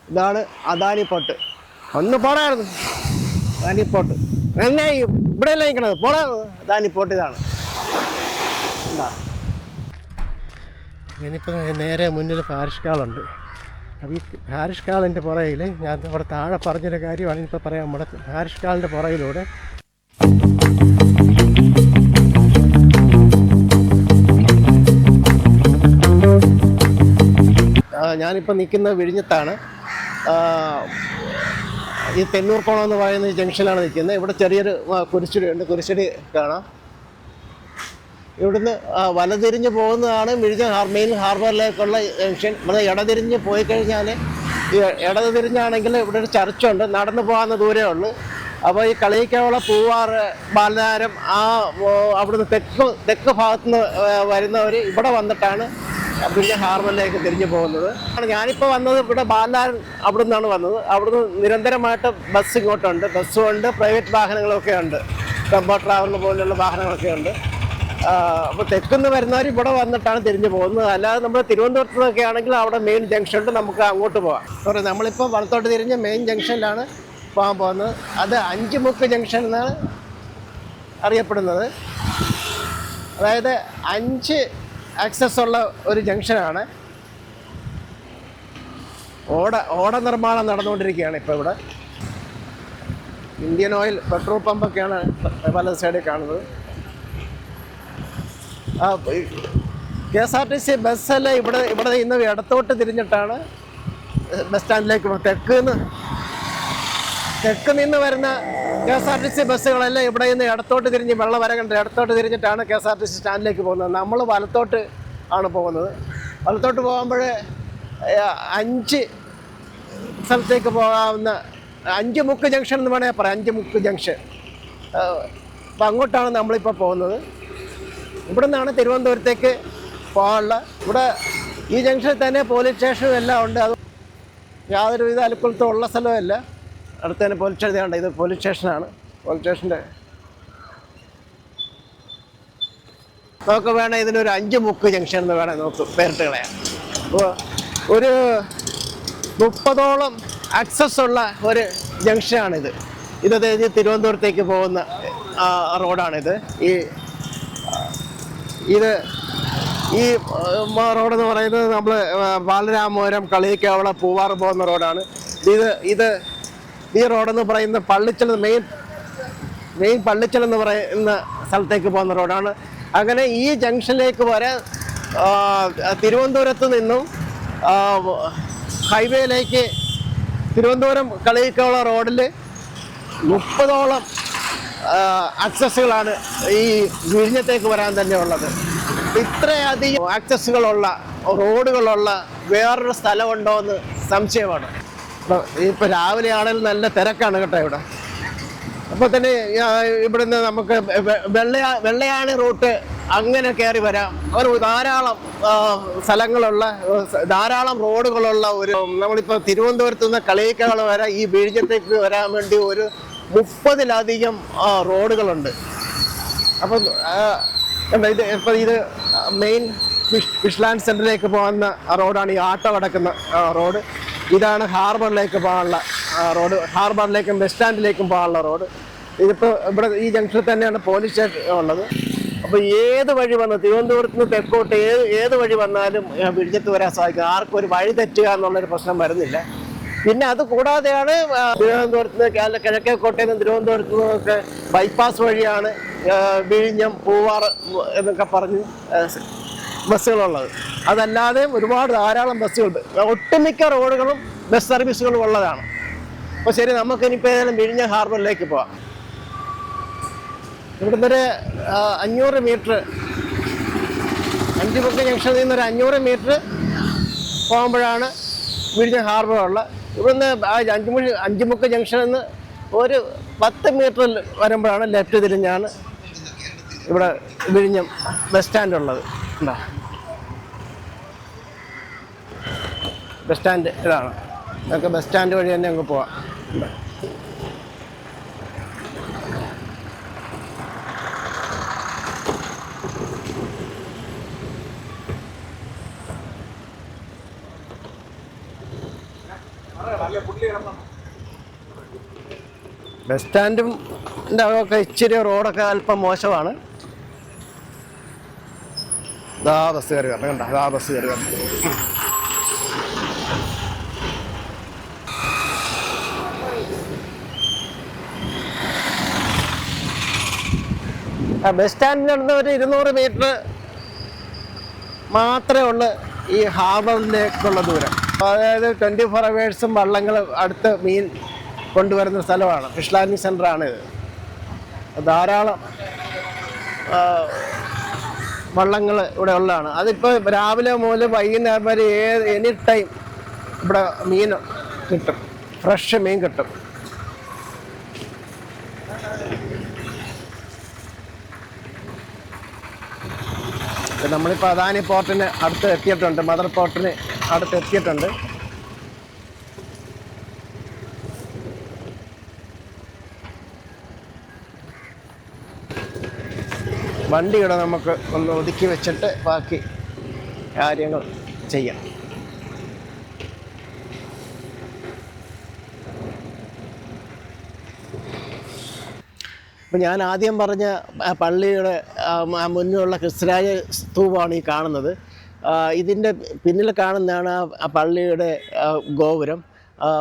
ഇതാണ് അദാനി പോർട്ട്. ഒന്ന് പോടായിരുന്നു അദാനി പോർട്ട്. എന്നെ ഇവിടെ അല്ല നിൽക്കണത്, പോടാ. അദാനി പോർട്ട് ഇതാണ്. എന്താ ഇനിയിപ്പോൾ നേരെ മുന്നിൽ പാരിഷ് കാളുണ്ട്. അപ്പോൾ ഈ പാരിഷ് കാളിൻ്റെ പുറകിൽ ഞാൻ അവിടെ താഴെ പറഞ്ഞൊരു കാര്യമാണ് ഇപ്പോൾ പറയാം. നമ്മുടെ പാരിഷ് കാളിൻ്റെ പുറകിലൂടെ ഞാനിപ്പോൾ നിൽക്കുന്നത് വിഴിഞ്ഞത്താണ്. ഈ തെന്നൂർക്കോണം എന്ന് പറയുന്ന ജംഗ്ഷനിലാണ് നിൽക്കുന്നത്. ഇവിടെ ചെറിയൊരു കുരിശടിയുണ്ട്, കുരിശടി കാണാം. ഇവിടുന്ന് വലതിരിഞ്ഞ് പോകുന്നതാണ് വിഴിഞ്ഞ മെയിൻ ഹാർബറിലേക്കുള്ള ജംഗ്ഷൻ. ഇവിടെ ഇടതിരിഞ്ഞ് പോയി കഴിഞ്ഞാൽ, ഇടത് തിരിഞ്ഞാണെങ്കിൽ ഇവിടെ ഒരു ചർച്ചുണ്ട്, നടന്നു പോകാവുന്ന ദൂരമേ ഉള്ളൂ. അപ്പോൾ ഈ കളിയിക്കാവുള്ള പൂവാറ്, ബാലനാരം അവിടുന്ന് തെക്ക് ഭാഗത്തുനിന്ന് വരുന്നവർ ഇവിടെ വന്നിട്ടാണ് വിഴിഞ്ഞ ഹാർബറിലേക്ക് തിരിഞ്ഞു പോകുന്നത്. ഞാനിപ്പോൾ വന്നത് ഇവിടെ ബാലനാരൻ അവിടെ നിന്നാണ് വന്നത്. അവിടുന്ന് നിരന്തരമായിട്ട് ബസ് ഇങ്ങോട്ടുണ്ട്. ബസ്സും ഉണ്ട്, പ്രൈവറ്റ് വാഹനങ്ങളൊക്കെ ഉണ്ട്, ടെമ്പോ ട്രാവലർ പോലുള്ള വാഹനങ്ങളൊക്കെ ഉണ്ട്. അപ്പോൾ തെക്കുന്ന് വരുന്നവർ ഇവിടെ വന്നിട്ടാണ് തിരിഞ്ഞു പോകുന്നത്. അല്ലാതെ നമ്മൾ തിരുവനന്തപുരത്ത് നിന്നൊക്കെ ആണെങ്കിൽ അവിടെ മെയിൻ ജംഗ്ഷൻ ഉണ്ട്, നമുക്ക് അങ്ങോട്ട് പോകാം. നമ്മളിപ്പോൾ വലത്തോട്ട് തിരിഞ്ഞ് മെയിൻ ജംഗ്ഷനിലാണ് പോകാൻ പോകുന്നത്. അത് അഞ്ചുമുക്ക് ജംഗ്ഷൻ എന്നാണ് അറിയപ്പെടുന്നത്. അതായത് 5 ആക്സസ് ഉള്ള ഒരു ജംഗ്ഷനാണ്. ഓട നിർമ്മാണം നടന്നുകൊണ്ടിരിക്കുകയാണ് ഇപ്പോൾ ഇവിടെ. ഇന്ത്യൻ ഓയിൽ പെട്രോൾ പമ്പൊക്കെയാണ് പല സൈഡിൽ കാണുന്നത്. KSRTC ബസ്സെല്ലാം ഇവിടെ ഇന്ന് ഇടത്തോട്ട് തിരിഞ്ഞിട്ടാണ് ബസ് സ്റ്റാൻഡിലേക്ക് പോകുന്നത്. തെക്ക് നിന്ന് വരുന്ന KSRTC ബസ്സുകളെല്ലാം ഇവിടെ നിന്ന് ഇടത്തോട്ട് തിരിഞ്ഞ് വെള്ളവര കണ്ട് ഇടത്തോട്ട് തിരിഞ്ഞിട്ടാണ് KSRTC സ്റ്റാൻഡിലേക്ക് പോകുന്നത്. നമ്മൾ വലത്തോട്ട് ആണ് പോകുന്നത്. വലത്തോട്ട് പോകുമ്പോൾ 5 സ്ഥലത്തേക്ക് പോകാവുന്ന 5 മുക്ക് ജംഗ്ഷൻ എന്ന് വേണമെങ്കിൽ പറയാം. 5 മുക്ക് ജംഗ്ഷൻ. അപ്പം അങ്ങോട്ടാണ് നമ്മളിപ്പോൾ പോകുന്നത്. ഇവിടെ നിന്നാണ് തിരുവനന്തപുരത്തേക്ക് പോകാനുള്ള. ഇവിടെ ഈ ജംഗ്ഷനിൽ തന്നെ പോലീസ് സ്റ്റേഷനും എല്ലാം ഉണ്ട്. അത് യാതൊരുവിധ അലുക്കുലത്തും ഉള്ള സ്ഥലമല്ല. അടുത്ത് തന്നെ പോലീസ് സ്റ്റേഷൻ. ഇത് പോലീസ് സ്റ്റേഷനാണ്. പോലീസ് സ്റ്റേഷൻ്റെ നമുക്ക് വേണം ഇതിനൊരു 5 മുക്ക് ജംഗ്ഷൻ എന്ന് വേണം നമുക്ക് പേരിട്ട് കളയാം. അപ്പോൾ ഒരു 30ഓളം ആക്സസ് ഉള്ള ഒരു ജംഗ്ഷനാണിത്. ഇത് തിരുവനന്തപുരത്തേക്ക് പോകുന്ന റോഡാണിത്. ഈ റോഡെന്ന് പറയുന്നത് നമ്മൾ ബാലരാമപുരം, കളിയിക്കാവള, പൂവാറ് പോകുന്ന റോഡാണ്. ഈ റോഡെന്ന് പറയുന്ന പള്ളിച്ചൽ, മെയിൻ പള്ളിച്ചൽ എന്ന് പറയുന്ന സ്ഥലത്തേക്ക് പോകുന്ന റോഡാണ്. അങ്ങനെ ഈ ജംഗ്ഷനിലേക്ക് വരെ തിരുവനന്തപുരത്ത് നിന്നും ഹൈവേയിലേക്ക് തിരുവനന്തപുരം കളിയിക്കാവള റോഡിൽ 30ഓളം ആക്സസുകളാണ് ഈ വിഴിഞ്ഞത്തേക്ക് വരാൻ തന്നെ ഉള്ളത്. ഇത്രയധികം ആക്സസുകളുള്ള റോഡുകളുള്ള വേറൊരു സ്ഥലമുണ്ടോ എന്ന് സംശയമാണ്. ഇപ്പോൾ രാവിലെ ആണെങ്കിൽ നല്ല തിരക്കാണ് കേട്ടോ ഇവിടെ. അപ്പോൾ തന്നെ ഇവിടുന്ന് നമുക്ക് വെള്ളയാണി റൂട്ട് അങ്ങനെ കയറി വരാം. ഒരു ധാരാളം സ്ഥലങ്ങളുള്ള, ധാരാളം റോഡുകളുള്ള നമ്മളിപ്പോൾ തിരുവനന്തപുരത്ത് നിന്ന് കളിയിക്കാവള വരെ ഈ വിഴിഞ്ഞത്തേക്ക് വരാൻ വേണ്ടി ഒരു 30ലധികം റോഡുകളുണ്ട്. അപ്പം ഇത് മെയിൻ ഫിഷ് ലാൻഡ് സെൻറ്ററിലേക്ക് പോകുന്ന റോഡാണ്. ഈ ആട്ടോ കിടക്കുന്ന റോഡ്. ഇതാണ് ഹാർബറിലേക്ക് പോകാനുള്ള റോഡ്. ഹാർബറിലേക്കും ബസ് സ്റ്റാൻഡിലേക്കും പോകാനുള്ള റോഡ്. ഇതിപ്പോൾ ഇവിടെ ഈ ജംഗ്ഷനിൽ തന്നെയാണ് പോലീസ് സ്റ്റേഷൻ ഉള്ളത്. അപ്പോൾ ഏത് വഴി വന്ന് തിരുവനന്തപുരത്ത് നിന്ന് തെക്കോട്ട് ഏത് വഴി വന്നാലും വിഴിഞ്ഞത്ത് വരാൻ സാധിക്കും. ആർക്കും ഒരു വഴി തെറ്റുക എന്നുള്ളൊരു പ്രശ്നം വരുന്നില്ല. പിന്നെ അത് കൂടാതെയാണ് തിരുവനന്തപുരത്ത് നിന്ന് കിഴക്കേക്കോട്ടയിൽ നിന്ന് തിരുവനന്തപുരത്ത് നിന്നൊക്കെ ബൈപ്പാസ് വഴിയാണ് വിഴിഞ്ഞം, പൂവാറ് എന്നൊക്കെ പറഞ്ഞ് ബസ്സുകളുള്ളത്. അതല്ലാതെ ഒരുപാട് ധാരാളം ബസ്സുകളുണ്ട്. ഒട്ടുമിക്ക റോഡുകളും ബസ് സർവീസുകളും ഉള്ളതാണ്. അപ്പോൾ ശരി, നമുക്കിനിപ്പോൾ ഏതായാലും വിഴിഞ്ഞ ഹാർബറിലേക്ക് പോവാം. ഇവിടുന്ന് ഒരു 500 മീറ്റർ, 5 മുക്ക് ജംഗ്ഷനിൽ നിന്നൊരു 500 മീറ്റർ പോകുമ്പോഴാണ് വിഴിഞ്ഞ ഹാർബർ ഉള്ളത്. ഇവിടുന്ന് 5 മുക്ക് ജംഗ്ഷനിൽ നിന്ന് ഒരു 10 മീറ്റർ വരുമ്പോഴാണ് ലെഫ്റ്റ് തിരിഞ്ഞാണ് ഇവിടെ വിഴിഞ്ഞം ബസ് സ്റ്റാൻഡ് ഉള്ളത്. എന്താ ബസ് സ്റ്റാൻഡ് ഇതാണ്. നമുക്ക് ബസ് സ്റ്റാൻഡ് വഴി തന്നെ അങ്ങ് പോവാം. ബസ് സ്റ്റാൻഡും ഒക്കെ ഇച്ചിരി റോഡൊക്കെ അല്പം മോശമാണ്. ഇതാ ബസ് കയറി വരണം, കണ്ട ഇതാ ബസ് കയറി വരണം. ബസ് സ്റ്റാൻഡിൽ നടന്ന ഒരു 200 മീറ്റർ മാത്രമേ ഉള്ളൂ ഈ ഹാർബറിലേക്കുള്ള ദൂരം. അതായത് 24 അവേഴ്സും വള്ളങ്ങൾ അടുത്ത് മീൻ കൊണ്ടുവരുന്ന സ്ഥലമാണ്. ഫിഷ് ലാൻഡിങ് സെൻ്ററാണിത്. ധാരാളം വള്ളങ്ങൾ ഇവിടെ ഉള്ളതാണ്. അതിപ്പോൾ രാവിലെ മുതൽ വൈകുന്നേരം വരെ എനി ടൈം ഇവിടെ മീൻ കിട്ടും, ഫ്രഷ് മീൻ കിട്ടും. നമ്മളിപ്പോൾ അദാനി പോർട്ടിന് അടുത്ത് എത്തിയിട്ടുണ്ട്, മദർ പോർട്ടിന് അടുത്ത് എത്തിയിട്ടുണ്ട്. വണ്ടിയുടെ നമുക്ക് ഒന്ന് ഒതുക്കി വെച്ചിട്ട് ബാക്കി കാര്യങ്ങൾ ചെയ്യാം. ഇപ്പം ഞാൻ ആദ്യം പറഞ്ഞ പള്ളിയുടെ മുന്നിലുള്ള ക്രിസ്തുരാജ സ്തൂപമാണ് ഈ കാണുന്നത്. ഇതിൻ്റെ പിന്നിൽ കാണുന്നതാണ് ആ പള്ളിയുടെ ഗോപുരം.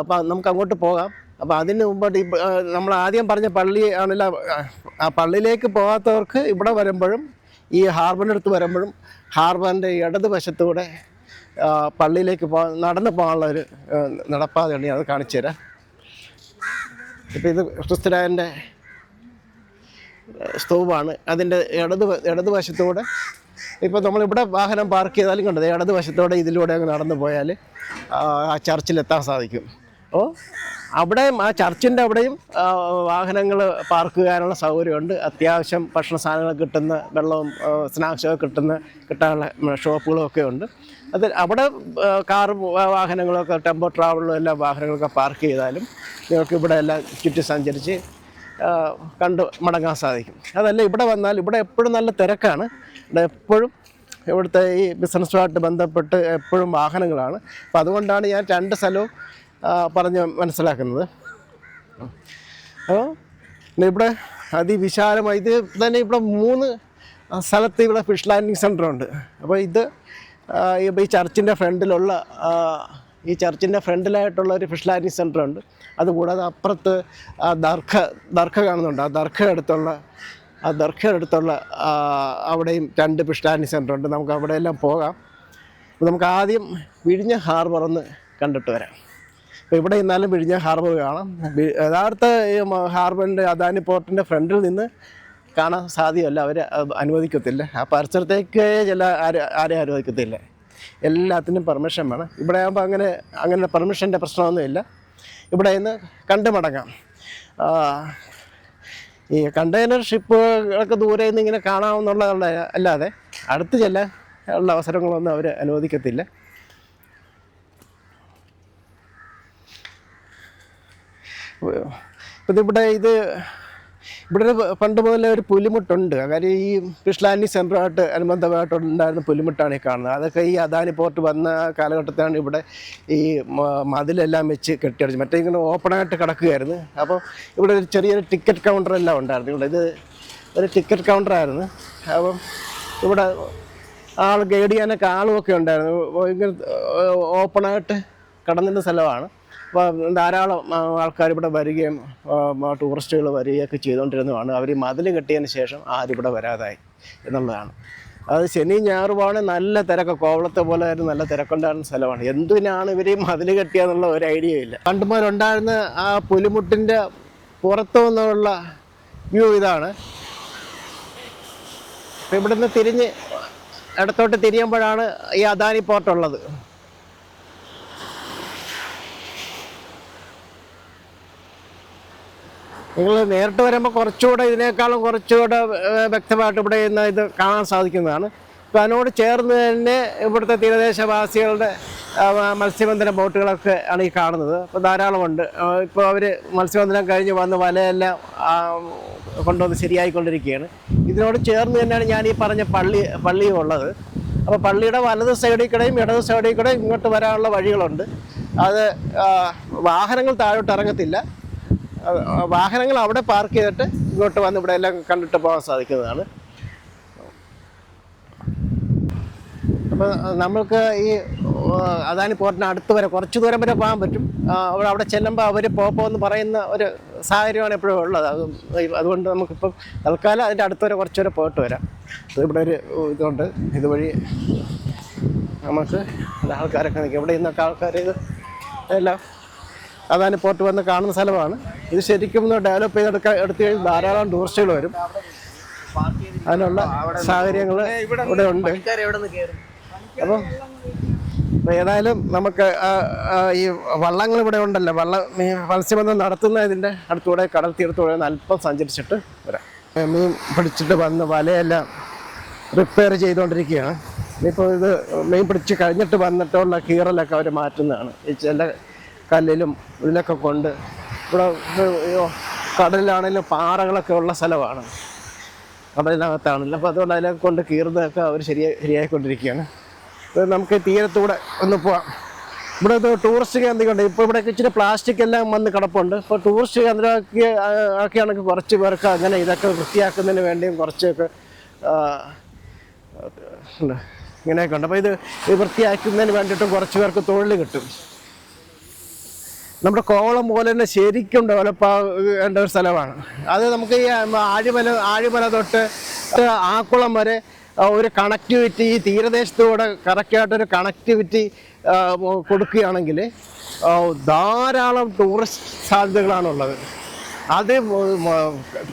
അപ്പം നമുക്ക് അങ്ങോട്ട് പോകാം. അപ്പോൾ അതിന് മുമ്പോട്ട് നമ്മൾ ആദ്യം പറഞ്ഞ പള്ളി ആണല്ലോ, ആ പള്ളിയിലേക്ക് പോകാത്തവർക്ക് ഇവിടെ വരുമ്പോഴും ഈ ഹാർബറിൻ്റെ അടുത്ത് വരുമ്പോഴും ഹാർബറിൻ്റെ ഇടതുവശത്തൂടെ പള്ളിയിലേക്ക് നടന്നു പോകാനുള്ള ഒരു നടപ്പാതയുണ്ട്. അത് കാണിച്ചു തരാം. ഇപ്പം ഇത് ക്രിസ്തുരാജൻ്റെ സ്തൂപാണ്. അതിൻ്റെ ഇടതുവശത്തൂടെ ഇപ്പോൾ നമ്മളിവിടെ വാഹനം പാർക്ക് ചെയ്താലും കണ്ടത് ഇടതുവശത്തോടെ ഇതിലൂടെ അങ്ങ് നടന്നു പോയാൽ ആ ചർച്ചിലെത്താൻ സാധിക്കും. അപ്പോൾ അവിടെയും ആ ചർച്ചിൻ്റെ അവിടെയും വാഹനങ്ങൾ പാർക്ക് ചെയ്യാനുള്ള സൗകര്യമുണ്ട്. അത്യാവശ്യം ഭക്ഷണ സാധനങ്ങൾ കിട്ടുന്ന, വെള്ളവും സ്നാക്സൊക്കെ കിട്ടാനുള്ള ഷോപ്പുകളൊക്കെ ഉണ്ട്. അത് അവിടെ കാറും വാഹനങ്ങളൊക്കെ ടെമ്പോ ട്രാവലും എല്ലാ വാഹനങ്ങളൊക്കെ പാർക്ക് ചെയ്താലും നിങ്ങൾക്ക് ഇവിടെ എല്ലാം ചുറ്റി സഞ്ചരിച്ച് കണ്ടു മടങ്ങാൻ സാധിക്കും. അതല്ല ഇവിടെ വന്നാൽ ഇവിടെ എപ്പോഴും നല്ല തിരക്കാണ്. ഇവിടെ എപ്പോഴും ഇവിടുത്തെ ഈ ബിസിനസ്സുമായിട്ട് ബന്ധപ്പെട്ട് എപ്പോഴും വാഹനങ്ങളാണ്. അപ്പോൾ അതുകൊണ്ടാണ് ഞാൻ 2 സ്ഥലവും പറഞ്ഞ് മനസ്സിലാക്കുന്നത്. അപ്പോൾ ഇവിടെ അതിവിശാലമായി ഇത് തന്നെ ഇവിടെ 3 സ്ഥലത്ത് ഇവിടെ ഫിഷ് ലാൻഡിങ് സെൻ്ററുണ്ട്. അപ്പോൾ ഇത് ഈ ചർച്ചിൻ്റെ ഫ്രണ്ടിലായിട്ടുള്ള ഒരു ഫിഷ് ലാൻഡിങ് സെൻ്ററുണ്ട്. അതുകൂടാതെ അപ്പുറത്ത് ദർഗ കാണുന്നുണ്ട്. ആ ദർഗയുടെ അടുത്തുള്ള അവിടെയും 2 ഫിഷ് ലാൻഡിങ് സെൻ്ററുണ്ട്. നമുക്ക് അവിടെയെല്ലാം പോകാം. അപ്പോൾ നമുക്ക് ആദ്യം വിഴിഞ്ഞ ഹാർബറൊന്ന് കണ്ടിട്ട് വരാം. അപ്പോൾ ഇവിടെ ഇന്നാലും വിഴിഞ്ഞ ഹാർബർ കാണാം. യഥാർത്ഥ ഈ ഹാർബറിൻ്റെ അദാനി പോർട്ടിൻ്റെ ഫ്രണ്ടിൽ നിന്ന് കാണാൻ സാധ്യമല്ല, അവർ അനുവദിക്കത്തില്ല. ആ പരിസരത്തേക്ക് ആരെയും അനുവദിക്കത്തില്ല. എല്ലാത്തിനും പെർമിഷൻ വേണം. ഇവിടെ ആകുമ്പോൾ അങ്ങനെ പെർമിഷൻ്റെ പ്രശ്നമൊന്നുമില്ല. ഇവിടെ നിന്ന് കണ്ടു മടങ്ങാം. ഈ കണ്ടെയ്നർ ഷിപ്പുകളൊക്കെ ദൂരെ നിന്ന് ഇങ്ങനെ കാണാമെന്നുള്ള അല്ലാതെ അടുത്ത് ചെല്ലാൻ ഉള്ള അവസരങ്ങളൊന്നും അവർ അനുവദിക്കത്തില്ല. ഇവിടെ ഇവിടെ പണ്ട് മുതലേ ഒരു പുലിമുട്ടുണ്ട്. കാര്യം ഈ ഫിഷ് ലാൻഡിങ് സെൻ്ററുമായിട്ട് അനുബന്ധമായിട്ടുണ്ടായിരുന്ന പുലിമുട്ടാണ് ഈ കാണുന്നത്. അതൊക്കെ ഈ അദാനി പോർട്ട് വന്ന കാലഘട്ടത്തിലാണ് ഇവിടെ ഈ മതിലെല്ലാം വെച്ച് കെട്ടിയടിച്ച്, മറ്റേ ഇങ്ങനെ ഓപ്പണായിട്ട് കിടക്കുകയായിരുന്നു. അപ്പോൾ ഇവിടെ ഒരു ചെറിയൊരു ടിക്കറ്റ് കൗണ്ടറെല്ലാം ഉണ്ടായിരുന്നു. ഇവിടെ ഇത് ഒരു ടിക്കറ്റ് കൗണ്ടറായിരുന്നു. അപ്പം ഇവിടെ ഗൈഡ് ചെയ്യാനൊക്കെ ആളുമൊക്കെ ഉണ്ടായിരുന്നു. ഇങ്ങനെ ഓപ്പണായിട്ട് കിടന്നിരുന്ന സ്ഥലമാണ്. അപ്പോൾ ധാരാളം ആൾക്കാർ ഇവിടെ വരികയും ടൂറിസ്റ്റുകൾ വരികയൊക്കെ ചെയ്തുകൊണ്ടിരുന്നതാണ്. അവർ മതിൽ കെട്ടിയതിന് ശേഷം ആരും ഇവിടെ വരാതായി എന്നുള്ളതാണ്. അത് ശനി ഞായറുമാണ് നല്ല തിരക്ക്, കോവളത്തെ പോലെ ആയിരുന്നു നല്ല തിരക്കുണ്ടായിരുന്ന സ്ഥലമാണ്. എന്തിനാണ് ഇവർ ഈ മതിൽ കെട്ടിയെന്നുള്ള ഒരു ഐഡിയ ഇല്ല. പണ്ടുമുതലുണ്ടായിരുന്ന ആ പുലിമുട്ടിൻ്റെ പുറത്തു നിന്നുള്ള വ്യൂ ഇതാണ്. അപ്പോൾ ഇവിടുന്ന് തിരിഞ്ഞ് ഇടത്തോട്ട് തിരിയുമ്പോഴാണ് ഈ അദാനി പോർട്ടുള്ളത്. നിങ്ങൾ നേരിട്ട് വരുമ്പോൾ ഇതിനേക്കാളും കുറച്ചുകൂടെ വ്യക്തമായിട്ട് ഇവിടെ ഇന്ന് ഇത് കാണാൻ സാധിക്കുന്നതാണ്. അപ്പോൾ അതിനോട് ചേർന്ന് തന്നെ ഇവിടുത്തെ തീരദേശവാസികളുടെ മത്സ്യബന്ധന ബോട്ടുകളൊക്കെ ആണ് ഈ കാണുന്നത്. അപ്പോൾ ധാരാളമുണ്ട്. ഇപ്പോൾ അവർ മത്സ്യബന്ധനം കഴിഞ്ഞ് വന്ന് വലയെല്ലാം കൊണ്ടുവന്ന് ശരിയായിക്കൊണ്ടിരിക്കുകയാണ്. ഇതിനോട് ചേർന്ന് തന്നെയാണ് ഞാൻ ഈ പറഞ്ഞ പള്ളിയും ഉള്ളത്. അപ്പോൾ പള്ളിയുടെ വലത് സൈഡിൽ കൂടെയും ഇടത് സൈഡിൽ കൂടെയും ഇങ്ങോട്ട് വരാനുള്ള വഴികളുണ്ട്. അത് വാഹനങ്ങൾ താഴോട്ട് ഇറങ്ങത്തില്ല. വാഹനങ്ങൾ അവിടെ പാർക്ക് ചെയ്തിട്ട് ഇങ്ങോട്ട് വന്ന് ഇവിടെ എല്ലാം കണ്ടിട്ട് പോകാൻ സാധിക്കുന്നതാണ്. അപ്പോൾ നമ്മൾക്ക് ഈ അദാനി പോർട്ടിന് അടുത്ത് വരെ കുറച്ച് ദൂരം വരെ പോകാൻ പറ്റും. അവിടെ ചെല്ലുമ്പോൾ അവർ പോന്ന് പറയുന്ന ഒരു സാഹചര്യമാണ് എപ്പോഴും ഉള്ളത്. അതുകൊണ്ട് നമുക്കിപ്പം തൽക്കാലം അതിൻ്റെ അടുത്ത് വരെ കുറച്ച് വരെ പോയിട്ട് വരാം. ഇവിടെ ഒരു ഇതുണ്ട്, ഇതുവഴി നമുക്ക് ആൾക്കാരൊക്കെ നിൽക്കും. ഇവിടെ ഇന്നൊക്കെ ആൾക്കാർ ഇത് എല്ലാം അദാനി പോർട്ട് വന്ന് കാണുന്ന സ്ഥലമാണ്. ഇത് ശരിക്കും ഒന്ന് ഡെവലപ്പ് എടുത്തു കഴിഞ്ഞാൽ ധാരാളം ടൂറിസ്റ്റുകൾ വരും. അതിനുള്ള സാഹചര്യങ്ങൾ ഇവിടെ ഉണ്ട്. അപ്പം ഏതായാലും നമുക്ക് ഈ വള്ളങ്ങൾ ഇവിടെ ഉണ്ടല്ലോ, മത്സ്യബന്ധനം നടത്തുന്ന ഇതിൻ്റെ അടുത്തൂടെ കടൽ തീരത്തൂടെ അല്പം സഞ്ചരിച്ചിട്ട് വരാം. മീൻ പിടിച്ചിട്ട് വന്ന് വലയെല്ലാം റിപ്പയർ ചെയ്തുകൊണ്ടിരിക്കുകയാണ്. ഇപ്പോൾ ഇത് മീൻ പിടിച്ച് കഴിഞ്ഞിട്ട് വന്നിട്ടുള്ള കീറലൊക്കെ അവർ മാറ്റുന്നതാണ്. ഈ ചില കല്ലിലും ഇതിലൊക്കെ കൊണ്ട് ഇവിടെ കടലിലാണെങ്കിലും പാറകളൊക്കെ ഉള്ള സ്ഥലമാണ്, കടലിനകത്താണല്ലോ. അപ്പോൾ അതുകൊണ്ട് അതിലൊക്കെ കൊണ്ട് കീറുന്നതൊക്കെ അവർ ശരിയായിക്കൊണ്ടിരിക്കുകയാണ്. നമുക്ക് തീരത്തൂടെ ഒന്ന് പോവാം. ഇവിടെ ടൂറിസ്റ്റ് കേന്ദ്രമുണ്ട്. ഇപ്പോൾ ഇവിടെ ഇച്ചിരി പ്ലാസ്റ്റിക് എല്ലാം വന്ന് കിടപ്പുണ്ട്. ഇപ്പോൾ ടൂറിസ്റ്റ് ആക്കിയാണെങ്കിൽ കുറച്ച് പേർക്ക് അങ്ങനെ ഇതൊക്കെ വൃത്തിയാക്കുന്നതിന് വേണ്ടിയും കുറച്ചൊക്കെ ഇങ്ങനെയൊക്കെ ഉണ്ട്. അപ്പോൾ ഇത് വൃത്തിയാക്കുന്നതിന് വേണ്ടിയിട്ടും കുറച്ച് പേർക്ക് തൊഴിൽ കിട്ടും. നമ്മുടെ കോവളം പോലെ തന്നെ ശരിക്കും ഡെവലപ്പ് ആകേണ്ട ഒരു സ്ഥലമാണ് അത്. നമുക്ക് ഈ ആഴിമല തൊട്ട് ആക്കുളം വരെ ഒരു കണക്ടിവിറ്റി, ഈ തീരദേശത്തൂടെ കറക്റ്റായിട്ടൊരു കണക്ടിവിറ്റി കൊടുക്കുകയാണെങ്കിൽ ധാരാളം ടൂറിസ്റ്റ് സാധ്യതകളാണുള്ളത്. അത്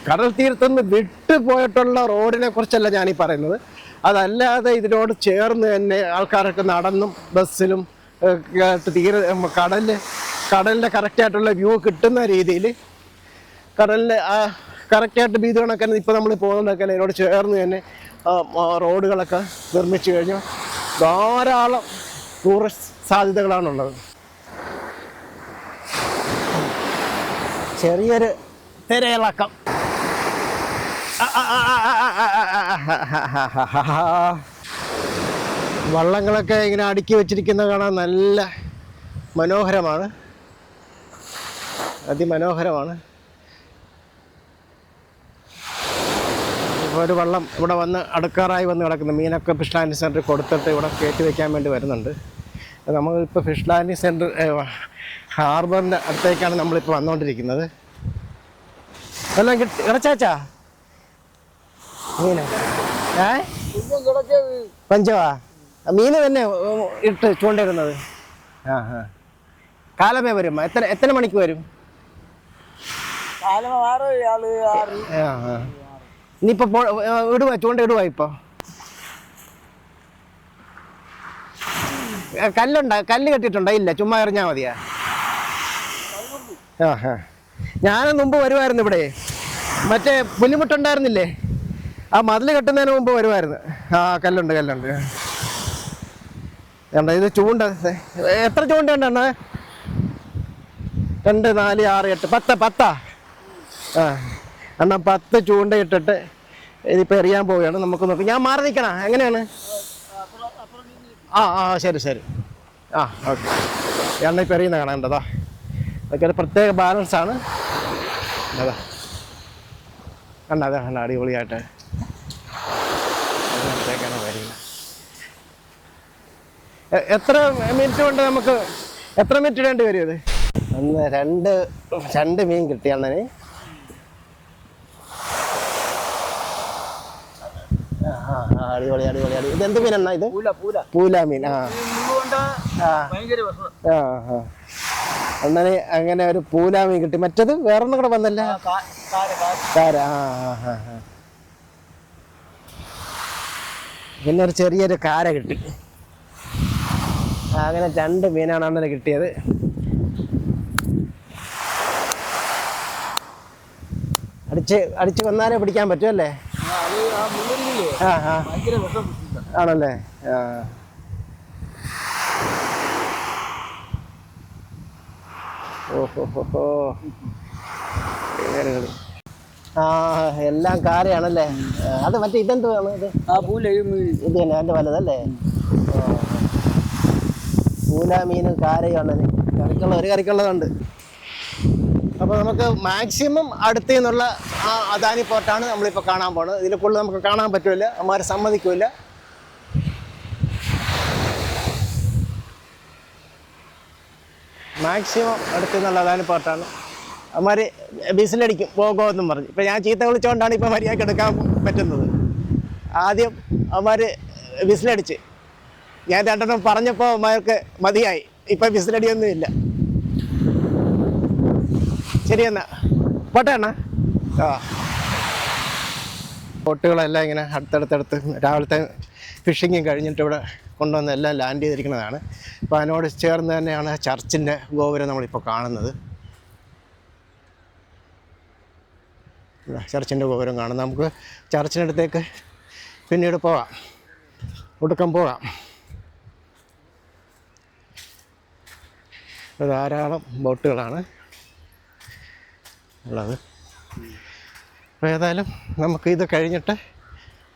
കടൽ തീരത്തുനിന്ന് വിട്ടു പോയിട്ടുള്ള റോഡിനെ കുറിച്ചല്ല ഞാനീ പറയുന്നത്. അതല്ലാതെ ഇതിനോട് ചേർന്ന് തന്നെ ആൾക്കാരൊക്കെ നടന്നും ബസ്സിലും കടലിൻ്റെ കറക്റ്റായിട്ടുള്ള വ്യൂ കിട്ടുന്ന രീതിയിൽ കടലിൻ്റെ കറക്റ്റായിട്ട് വീതി കണക്കാൻ ഇപ്പോൾ നമ്മൾ പോകുന്നതൊക്കെ ഇതിനോട് ചേർന്ന് തന്നെ റോഡുകളൊക്കെ നിർമ്മിച്ചു കഴിഞ്ഞാൽ ധാരാളം ടൂറിസ്റ്റ് സാധ്യതകളാണുള്ളത്. ചെറിയൊരു തിരയിളക്കം. വള്ളങ്ങളൊക്കെ ഇങ്ങനെ അടുക്കി വെച്ചിരിക്കുന്നത് കാണാൻ നല്ല മനോഹരമാണ്, അതിമനോഹരമാണ്. ഒരു വള്ളം ഇവിടെ വന്ന് അടുക്കാറായി വന്ന് കിടക്കുന്നു. മീനൊക്കെ ഫിഷ് ലാൻഡിങ് സെൻറ്ററിൽ കൊടുത്തിട്ട് ഇവിടെ കയറ്റി വയ്ക്കാൻ വേണ്ടി വരുന്നുണ്ട്. നമ്മളിപ്പോൾ ഫിഷ് ലാൻഡിങ് സെൻറ്റർ ഹാർബറിൻ്റെ അടുത്തേക്കാണ് നമ്മളിപ്പോൾ വന്നുകൊണ്ടിരിക്കുന്നത്. എല്ലാം കിടച്ചാച്ചാ മീന് പഞ്ചവാ മീന് തന്നെ ഇട്ട് ചൂണ്ടിരുന്നത്. കാലമേ വരും. എത്ര മണിക്ക് വരും? ഇനിയിപ്പോൾ ഇടുവാ, ചൂണ്ട ഇടുവാ. ഇപ്പോൾ കല്ല് കെട്ടിയിട്ടുണ്ടോ? ഇല്ല, ചുമ്മാ എറിഞ്ഞാൽ മതിയാ. ഞാനും മുമ്പ് വരുമായിരുന്നു ഇവിടെ. മറ്റേ പുല്ലിമുട്ടുണ്ടായിരുന്നില്ലേ, ആ മതിൽ കെട്ടുന്നതിന് മുമ്പ് വരുമായിരുന്നു. കല്ലുണ്ട്. വേണ്ട, ഇത് ചൂണ്ട. എത്ര ചൂണ്ടയുണ്ടെണ്ണ? 2, 4, 6, 8, 10. എന്നാൽ 10 ചൂണ്ട ഇട്ടിട്ട് ഇതിപ്പോൾ എറിയാൻ പോവുകയാണ്. നമുക്ക് നോക്കാം. ഞാൻ മാറി നിൽക്കണം. എങ്ങനെയാണ്? ശരി. ഓക്കെ. എണ്ണ ഇപ്പോൾ എറിയുന്ന കാണേണ്ടതാ. അതൊക്കെ ഒരു പ്രത്യേക ബാലൻസാണ്. അതാ കണ്ട അടിപൊളിയായിട്ട് വരുന്നത്. എത്ര മിനിറ്റ് കൊണ്ട് നമുക്ക് എത്ര മിനിറ്റ് ഇടേണ്ടി വരും ഇത്? ഒന്ന് രണ്ട് മീൻ കിട്ടി അണ്ണന്. അടിപൊളി. ഇതെന്ത് മീനെണ്ണ ഇത്? പൂല മീൻ. അണ്ണന് അങ്ങനെ ഒരു പൂല മീൻ കിട്ടി. മറ്റത് വേറൊന്നും കൂടെ വന്നല്ല, കാര. പിന്നെ ഒരു ചെറിയൊരു കാര കിട്ടി. അങ്ങനെ 2 മീനാണ് അണ്ണന് കിട്ടിയത്. അടിച്ച് വന്നാലേ പിടിക്കാൻ പറ്റുമല്ലേ? ആണല്ലേ? ഓഹോ, എല്ലാം കാരയാണല്ലേ? അത് മറ്റേ ഇതെന്തുവാണ് ഇത്? ഇത് തന്നെ അതിന്റെ വലുതല്ലേ? പൂല മീനും കാരയാണ്. ഒരു കറിക്കുള്ളതുണ്ട്. അപ്പോൾ നമുക്ക് മാക്സിമം അടുത്തു നിന്നുള്ള ആ അദാനി പോർട്ടാണ് നമ്മളിപ്പോൾ കാണാൻ പോകുന്നത്. ഇതിൽ കൂടുതൽ നമുക്ക് കാണാൻ പറ്റില്ല, അമ്മമാർ സമ്മതിക്കില്ല. മാക്സിമം അടുത്തു നിന്നുള്ള അദാനി പോർട്ടാണ്. അമ്മമാർ ബിസിലടിക്കും പോകുമെന്നും പറഞ്ഞ്. ഇപ്പം ഞാൻ ചീത്ത വിളിച്ചുകൊണ്ടാണ് ഇപ്പോൾ മര്യാദയ്ക്ക് എടുക്കാൻ പറ്റുന്നത്. ആദ്യം അമ്മമാർ ബിസിലടിച്ച് ഞാൻ രണ്ടെണ്ണം പറഞ്ഞപ്പോൾ അമ്മമാർക്ക് മതിയായി. ഇപ്പം ബിസിലടിയൊന്നുമില്ല. ശരിയെന്നാ പോട്ടെ അണ്ണാ. ബോട്ടുകളെല്ലാം ഇങ്ങനെ അടുത്തടുത്തടുത്ത് രാവിലത്തെ ഫിഷിങ്ങും കഴിഞ്ഞിട്ട് ഇവിടെ കൊണ്ടുവന്ന് എല്ലാം ലാൻഡ് ചെയ്തിരിക്കുന്നതാണ്. അപ്പോൾ അതിനോട് ചേർന്ന് തന്നെയാണ് ചർച്ചിൻ്റെ ഗോപുരം നമ്മളിപ്പോൾ കാണുന്നത്. ചർച്ചിൻ്റെ ഗോപുരം കാണുന്നത്. നമുക്ക് ചർച്ചിനടുത്തേക്ക് പിന്നീട് പോകാം, ഒടുക്കം പോകാം. ധാരാളം ബോട്ടുകളാണ് ഉള്ളത്. അപ്പോൾ ഏതായാലും നമുക്ക് ഇത് കഴിഞ്ഞിട്ട്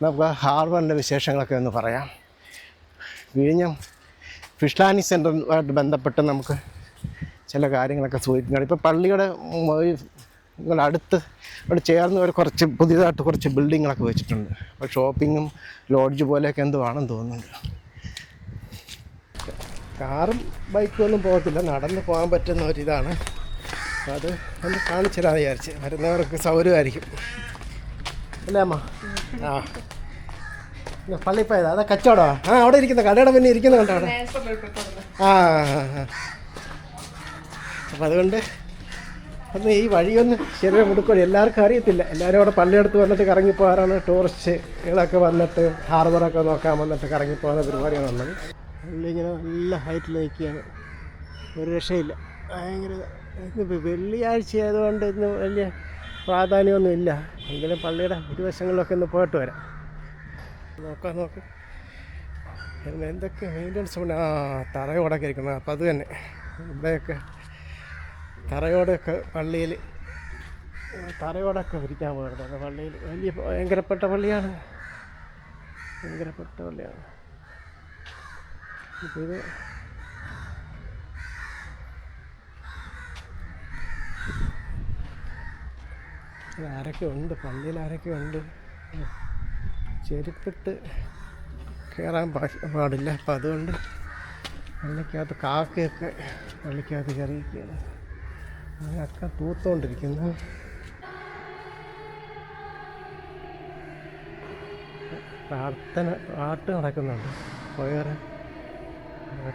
നമുക്ക് ഹാർബറിൻ്റെ വിശേഷങ്ങളൊക്കെ ഒന്ന് പറയാം. വിഴിഞ്ഞം ഫിഷ് ലാൻഡിങ് സെൻ്ററുമായിട്ട് ബന്ധപ്പെട്ട് നമുക്ക് ചില കാര്യങ്ങളൊക്കെ സൂചിപ്പിക്കണം. ഇപ്പോൾ പള്ളിയുടെ അടുത്ത് അവിടെ ചേർന്ന് ഒരു കുറച്ച് പുതിയതായിട്ട് കുറച്ച് ബിൽഡിങ്ങുകളൊക്കെ വെച്ചിട്ടുണ്ട്. അപ്പോൾ ഷോപ്പിങ്ങും ലോഡ്ജ് പോലെയൊക്കെ എന്തോ ആണെന്ന് തോന്നുന്നുണ്ട്. കാറും ബൈക്കും ഒന്നും പോകത്തില്ല, നടന്ന് പോകാൻ പറ്റുന്ന ഒരിതാണ്. അത് ഒന്ന് കാണിച്ചു തരാമെന്ന് വിചാരിച്ച്, വരുന്നവർക്ക് സൗകര്യമായിരിക്കും അല്ലേ അമ്മ? ആ പള്ളിപ്പോയതാ, അതാ കച്ചവടമാ. അവിടെ ഇരിക്കുന്ന കടയുടെ പിന്നെ ഇരിക്കുന്ന കണ്ടോ അവിടെ? അപ്പം അതുകൊണ്ട് ഒന്ന് ഈ വഴിയൊന്ന് ചെറിയ മുടുക്കൂടി എല്ലാവർക്കും അറിയത്തില്ല. എല്ലാവരും അവിടെ പള്ളിയെടുത്ത് വന്നിട്ട് കറങ്ങിപ്പോകാറാണ്. ടൂറിസ്റ്റുകളൊക്കെ വന്നിട്ട് ഹാർബറൊക്കെ നോക്കാൻ വന്നിട്ട് കറങ്ങിപ്പോകുന്ന പരിപാടിയാണുള്ളത്. പള്ളി ഇങ്ങനെ നല്ല ഹൈറ്റിൽ നിൽക്കുകയാണ്, ഒരു രക്ഷയില്ല. ഭയങ്കര ഇന്ന് വെള്ളിയാഴ്ച ആയതുകൊണ്ട് ഇന്ന് വലിയ പ്രാധാന്യമൊന്നും ഇല്ല. എങ്കിലും പള്ളിയുടെ ഇരുവശങ്ങളിലൊക്കെ ഒന്ന് പോയിട്ട് വരാം. നോക്ക് എന്തൊക്കെ മെയിൻ്റനൻസ് ഉണ്ട്. തറയോടൊക്കെ ഇരിക്കണം. അപ്പം അത് തന്നെ ഇവിടെയൊക്കെ തറയോടൊക്കെ പള്ളിയിൽ തറയോടൊക്കെ വിരിക്കാൻ പോകരുത്. പള്ളിയിൽ വലിയ ഭയങ്കരപ്പെട്ട പള്ളിയാണ്. ഇപ്പം ഇത് ആരൊക്കെ ഉണ്ട് പള്ളിയിൽ? ആരൊക്കെ ഉണ്ട്? ചെരുപ്പിട്ട് കയറാൻ പാടില്ല. അപ്പം അതുകൊണ്ട് പള്ളിക്കകത്ത് കാക്കയൊക്കെ പള്ളിക്കകത്ത് കയറിയിരിക്കുകയാണ്. അതിനൊക്കെ തൂത്തുകൊണ്ടിരിക്കുന്നു. പാട്ട് നടക്കുന്നുണ്ട്. വേറെ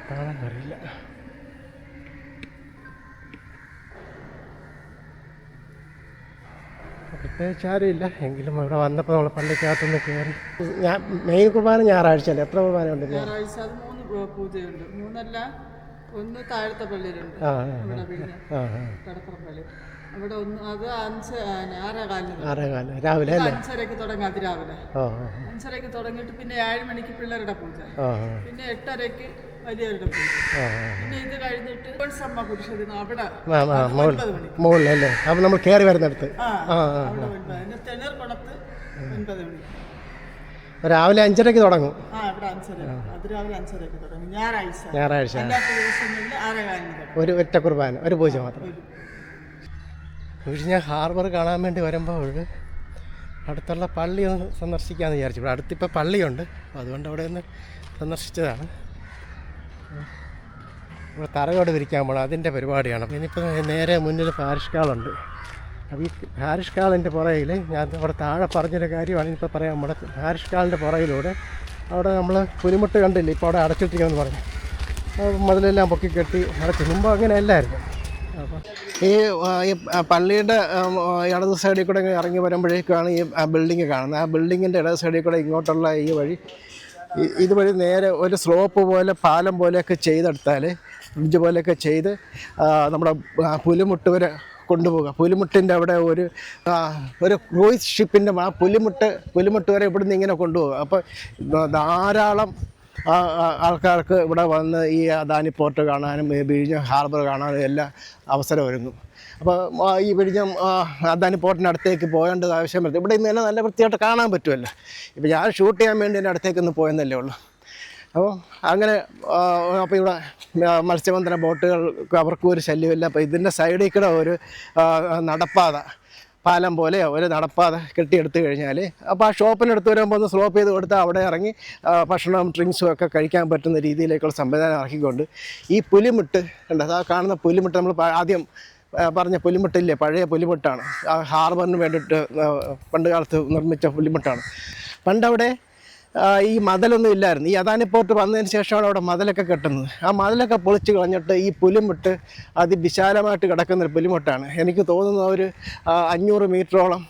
കാണാൻ അറിയില്ല. പ്രത്യേകിച്ച് ആരുമില്ല. എങ്കിലും ഇവിടെ വന്നപ്പോൾ നമ്മൾ പള്ളിക്കകത്തുനിന്ന് കയറി. മെയിൻ കുർബാന ഞായറാഴ്ചയല്ലേ? എത്ര കുർബാന ഉണ്ട്? ഞായറാഴ്ച 3 പൂജയുണ്ട്. 3 ഒന്ന് താഴത്തെ പള്ളിയിലുണ്ട്, കടപ്പുറം പള്ളി. അവിടെ ഒന്ന് അത് 6:15 രാവിലെ 5:30 തുടങ്ങി. അതിരാവിലെ 5:30 തുടങ്ങിയിട്ട് പിന്നെ 7 മണിക്ക് പിള്ളേരുടെ പൂജ, പിന്നെ 8:30 വലിയവരുടെ പൂജ, പിന്നെ ഇത് കഴിഞ്ഞിട്ട് സമ്മ കുരിശിന് അവിടെ മുകളിലല്ലേ? അപ്പം നമ്മൾ കയറി വരുന്നിടത്ത് തെണർ കുളത്ത് 9 മണി രാവിലെ 5:30 തുടങ്ങും. ഇവിടെ 5:30 അതിരാവിലെ 5:30 തുടങ്ങും. ഞായറാഴ്ച ദിവസങ്ങളിൽ 6:15 ഒരു ഒറ്റ കുർബാന, ഒരു പൂജ മാത്രം. ഞാൻ ഹാർബർ കാണാൻ വേണ്ടി വരുമ്പോൾ അടുത്തുള്ള പള്ളി ഒന്ന് സന്ദർശിക്കാമെന്ന് വിചാരിച്ചു. ഇവിടെ അടുത്തിപ്പോൾ പള്ളിയുണ്ട്, അതുകൊണ്ട് അവിടെ ഒന്ന് സന്ദർശിച്ചതാണ്. ഇവിടെ തറയോട് വിരിക്കാൻ പോകണം, അതിൻ്റെ പരിപാടിയാണ്. ഇനിയിപ്പോൾ നേരെ മുന്നിൽ പാരിഷ് ഹാളുണ്ട്. അപ്പോൾ ഈ പാരിഷ് ഹാളിൻ്റെ പുറകിൽ ഞാൻ അവിടെ താഴെ പറഞ്ഞൊരു കാര്യമാണ് ഇനിയിപ്പോൾ പറയാം. നമ്മുടെ പാരിഷ് ഹാളിൻ്റെ പുറകിലൂടെ അവിടെ നമ്മൾ പുലിമുട്ട് കണ്ടില്ലേ, ഇപ്പോൾ അവിടെ അടച്ചിട്ടിരിക്കണമെന്ന് പറഞ്ഞു. മതിലെല്ലാം പൊക്കി കെട്ടി അടച്ചു. മുമ്പ് അങ്ങനെ അല്ലായിരുന്നു. അപ്പോൾ ഈ പള്ളിയുടെ ഇടത് സൈഡിൽ കൂടെ ഇറങ്ങി വരുമ്പോഴേക്കാണ് ഈ ബിൽഡിങ് കാണുന്നത്. ആ ബിൽഡിങ്ങിൻ്റെ ഇടത് സൈഡിൽ കൂടെ ഇങ്ങോട്ടുള്ള ഈ വഴി, ഇതുവഴി നേരെ ഒരു സ്ലോപ്പ് പോലെ പാലം പോലെയൊക്കെ ചെയ്തെടുത്താൽ, ബ്രിഡ്ജ് പോലെയൊക്കെ ചെയ്ത് നമ്മുടെ പുലിമുട്ട് വരെ കൊണ്ടുപോകുക. പുലിമുട്ടിൻ്റെ അവിടെ ഒരു ക്രൂയിസ് ഷിപ്പിൻ്റെ പുലിമുട്ട് വരെ ഇവിടുന്ന് ഇങ്ങനെ കൊണ്ടുപോകുക. അപ്പോൾ ധാരാളം ആൾക്കാർക്ക് ഇവിടെ വന്ന് ഈ അദാനി പോർട്ട് കാണാനും വിഴിഞ്ഞം ഹാർബർ കാണാനും എല്ലാം അവസരം ഒരുങ്ങും. അപ്പോൾ ഈ വിഴിഞ്ഞം അദാനി പോർട്ടിനടുത്തേക്ക് പോകേണ്ടത് ആവശ്യം വരും. ഇവിടെ ഇന്ന് തന്നെ നല്ല വൃത്തിയായിട്ട് കാണാൻ പറ്റുമല്ലോ. ഇപ്പോൾ ഞാൻ ഷൂട്ട് ചെയ്യാൻ വേണ്ടി എൻ്റെ അടുത്തേക്കൊന്ന് പോയെന്നല്ലേ ഉള്ളൂ. അപ്പോൾ അങ്ങനെ അപ്പോൾ ഇവിടെ മത്സ്യബന്ധന ബോട്ടുകൾക്ക് അവർക്കും ഒരു ശല്യമില്ല. അപ്പോൾ ഇതിൻ്റെ സൈഡിൽ കൂടെ ഒരു നടപ്പാത, പാലം പോലെ ഒരു നടപ്പാത കെട്ടിയെടുത്ത് കഴിഞ്ഞാൽ അപ്പോൾ ആ ഷോപ്പിനടുത്ത് വരുമ്പോൾ ഒന്ന് സ്ലോപ്പ് ചെയ്ത് കൊടുത്താൽ അവിടെ ഇറങ്ങി ഭക്ഷണവും ഡ്രിങ്ക്സും ഒക്കെ കഴിക്കാൻ പറ്റുന്ന രീതിയിലേക്കുള്ള സംവിധാനം ഇറക്കിക്കൊണ്ട് ഈ പുലിമുട്ട് ഉണ്ട്, ആ കാണുന്ന പുലിമുട്ട് നമ്മൾ ആദ്യം പറഞ്ഞ പുലിമുട്ടില്ലേ, പഴയ പുലിമുട്ടാണ്, ആ ഹാർബറിന് വേണ്ടിയിട്ട് പണ്ട് കാലത്ത് നിർമ്മിച്ച പുലിമുട്ടാണ്. പണ്ടവിടെ ഈ മതിലൊന്നും ഇല്ലായിരുന്നു. ഈ അദാനി പോർട്ട് വന്നതിന് ശേഷമാണ് അവിടെ മതിലൊക്കെ കെട്ടുന്നത്. ആ മതിലൊക്കെ പൊളിച്ച് കളഞ്ഞിട്ട് ഈ പുലിമുട്ട് അതിവിശാലമായിട്ട് കിടക്കുന്നൊരു പുലിമുട്ടാണ്. എനിക്ക് തോന്നുന്ന ഒരു 500 മീറ്ററോളം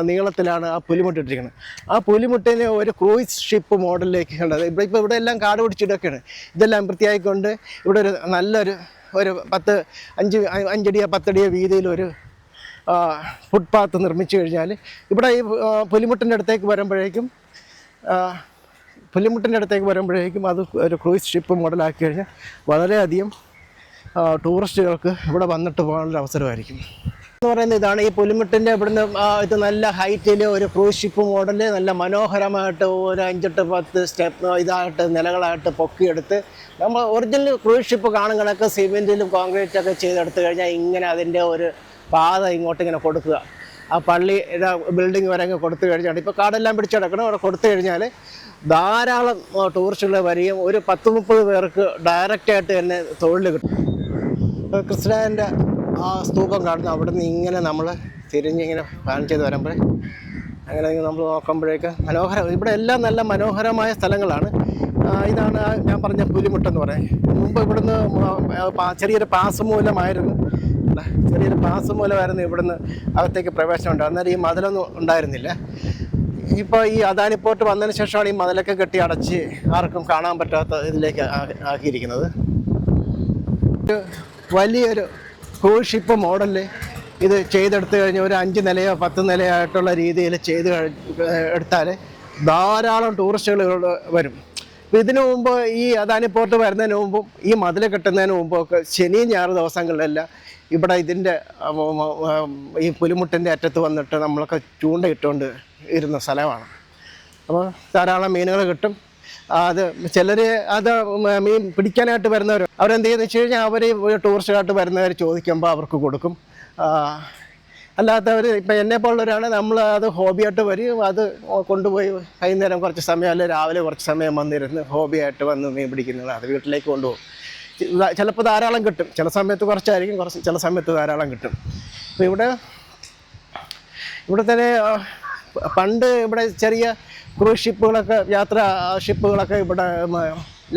നീളത്തിലാണ് ആ പുലിമുട്ടിട്ടിരിക്കുന്നത്. ആ പുലിമുട്ടിനെ ഒരു ക്രൂയിസ് ഷിപ്പ് മോഡലിലേക്ക് കണ്ടത്. ഇപ്പോൾ ഇവിടെ എല്ലാം കാട് പിടിച്ചിട്ടൊക്കെയാണ്. ഇതെല്ലാം വൃത്തിയായിക്കൊണ്ട് ഇവിടെ ഒരു നല്ലൊരു 5 അടിയോ 10 അടിയോ വീതിയിലൊരു ഫുട്പാത്ത് നിർമ്മിച്ചു കഴിഞ്ഞാൽ ഇവിടെ ഈ പുലിമുട്ടിൻ്റെ അടുത്തേക്ക് വരുമ്പോഴേക്കും അത് ഒരു ക്രൂയിസ് ഷിപ്പ് മോഡലാക്കി കഴിഞ്ഞാൽ വളരെയധികം ടൂറിസ്റ്റുകൾക്ക് ഇവിടെ വന്നിട്ട് പോകാനുള്ള അവസരമായിരിക്കും എന്ന് പറയുന്നത്. ഇതാണ് ഈ പുലിമുട്ടിൻ്റെ ഇവിടുന്ന് ഇത് നല്ല ഹൈറ്റിൽ ഒരു ക്രൂയിസ് ഷിപ്പ് മോഡൽ നല്ല മനോഹരമായിട്ട് ഒരു 5-10 സ്റ്റെപ്പ് ഇതായിട്ട് നിലകളായിട്ട് പൊക്കിയെടുത്ത് നമ്മൾ ഒറിജിനൽ ക്രൂയിസ് ഷിപ്പ് കാണും കണക്ക് സിമെൻറ്റിലും കോൺക്രീറ്റൊക്കെ ചെയ്തെടുത്ത് കഴിഞ്ഞാൽ ഇങ്ങനെ അതിൻ്റെ ഒരു പാത ഇങ്ങോട്ടിങ്ങനെ കൊടുക്കുക. ആ പള്ളി ബിൽഡിംഗ് വരെ അങ്ങ് കൊടുത്തു കഴിഞ്ഞാൽ ഇപ്പോൾ കാടെല്ലാം പിടിച്ചെടുക്കണം. അവിടെ കൊടുത്തു കഴിഞ്ഞാൽ ധാരാളം ടൂറിസ്റ്റുകൾ വരികയും ഒരു 10-30 പേർക്ക് ഡയറക്റ്റായിട്ട് തന്നെ തൊഴിൽ കിട്ടും. ക്രിസ്ത്യൻ്റെ ആ സ്തൂപം കാണുന്ന അവിടെ നിന്ന് ഇങ്ങനെ നമ്മൾ തിരിഞ്ഞിങ്ങനെ പ്ലാൻ ചെയ്ത് വരുമ്പോൾ അങ്ങനെ നമ്മൾ നോക്കുമ്പോഴേക്ക് ഇവിടെ എല്ലാം നല്ല മനോഹരമായ സ്ഥലങ്ങളാണ്. ഇതാണ് ഞാൻ പറഞ്ഞ പുലിമുട്ടെന്ന് പറയാം. മുമ്പ് ഇവിടുന്ന് ചെറിയൊരു പാസ് മൂലമായിരുന്നു ഇവിടുന്ന് അകത്തേക്ക് പ്രവേശനം ഉണ്ട്. അന്നേരം ഈ മതിലൊന്നും ഉണ്ടായിരുന്നില്ല. ഇപ്പോൾ ഈ അദാനി പോർട്ട് വന്നതിന് ശേഷമാണ് ഈ മതിലൊക്കെ കെട്ടി അടച്ച് ആർക്കും കാണാൻ പറ്റാത്ത ഇതിലേക്ക് ആക്കിയിരിക്കുന്നത്. വലിയൊരു ക്രൂയിസ് ഷിപ്പ് മോഡലിൽ ഇത് ചെയ്തെടുത്തു കഴിഞ്ഞാൽ ഒരു 5 നിലയോ 10 നിലയോ ആയിട്ടുള്ള രീതിയിൽ എടുത്താൽ ധാരാളം ടൂറിസ്റ്റുകൾ വരും. അപ്പോൾ ഇതിനു മുമ്പ് ഈ അദാനി പോർട്ട് വരുന്നതിന് മുമ്പും ഈ മതിൽ കെട്ടുന്നതിന് മുമ്പൊക്കെ ശനി ഞായർ ദിവസങ്ങളിലെല്ലാം ഇവിടെ ഇതിൻ്റെ ഈ പുലിമുട്ടിൻ്റെ അറ്റത്ത് വന്നിട്ട് നമ്മളൊക്കെ ചൂണ്ടയിട്ടുകൊണ്ട് ഇരുന്ന സ്ഥലമാണ്. അപ്പോൾ ധാരാളം മീനുകൾ കിട്ടും. അത് ചിലർ അത് മീൻ പിടിക്കാനായിട്ട് വരുന്നവർ അവരെന്ത് ചെയ്യുന്നത് വെച്ച് കഴിഞ്ഞാൽ അവർ ടൂറിസ്റ്റായിട്ട് വരുന്നവർ ചോദിക്കുമ്പോൾ അവർക്ക് കൊടുക്കും. അല്ലാത്തവർ ഇപ്പം എന്നെപ്പോലുള്ളവരാണ്, നമ്മൾ അത് ഹോബിയായിട്ട് വരും. അത് കൊണ്ടുപോയി വൈകുന്നേരം കുറച്ച് സമയം അല്ലെങ്കിൽ രാവിലെ കുറച്ച് സമയം വന്നിരുന്ന് ഹോബിയായിട്ട് വന്ന് മീൻ പിടിക്കുന്നത് അത് വീട്ടിലേക്ക് കൊണ്ടുപോകും. ചിലപ്പോൾ ധാരാളം കിട്ടും, ചില സമയത്ത് കുറച്ചായിരിക്കും, ചില സമയത്ത് ധാരാളം കിട്ടും. അപ്പോൾ ഇവിടെ തന്നെ പണ്ട് ഇവിടെ ചെറിയ ക്രൂസ് ഷിപ്പുകളൊക്കെ ഷിപ്പുകളൊക്കെ ഇവിടെ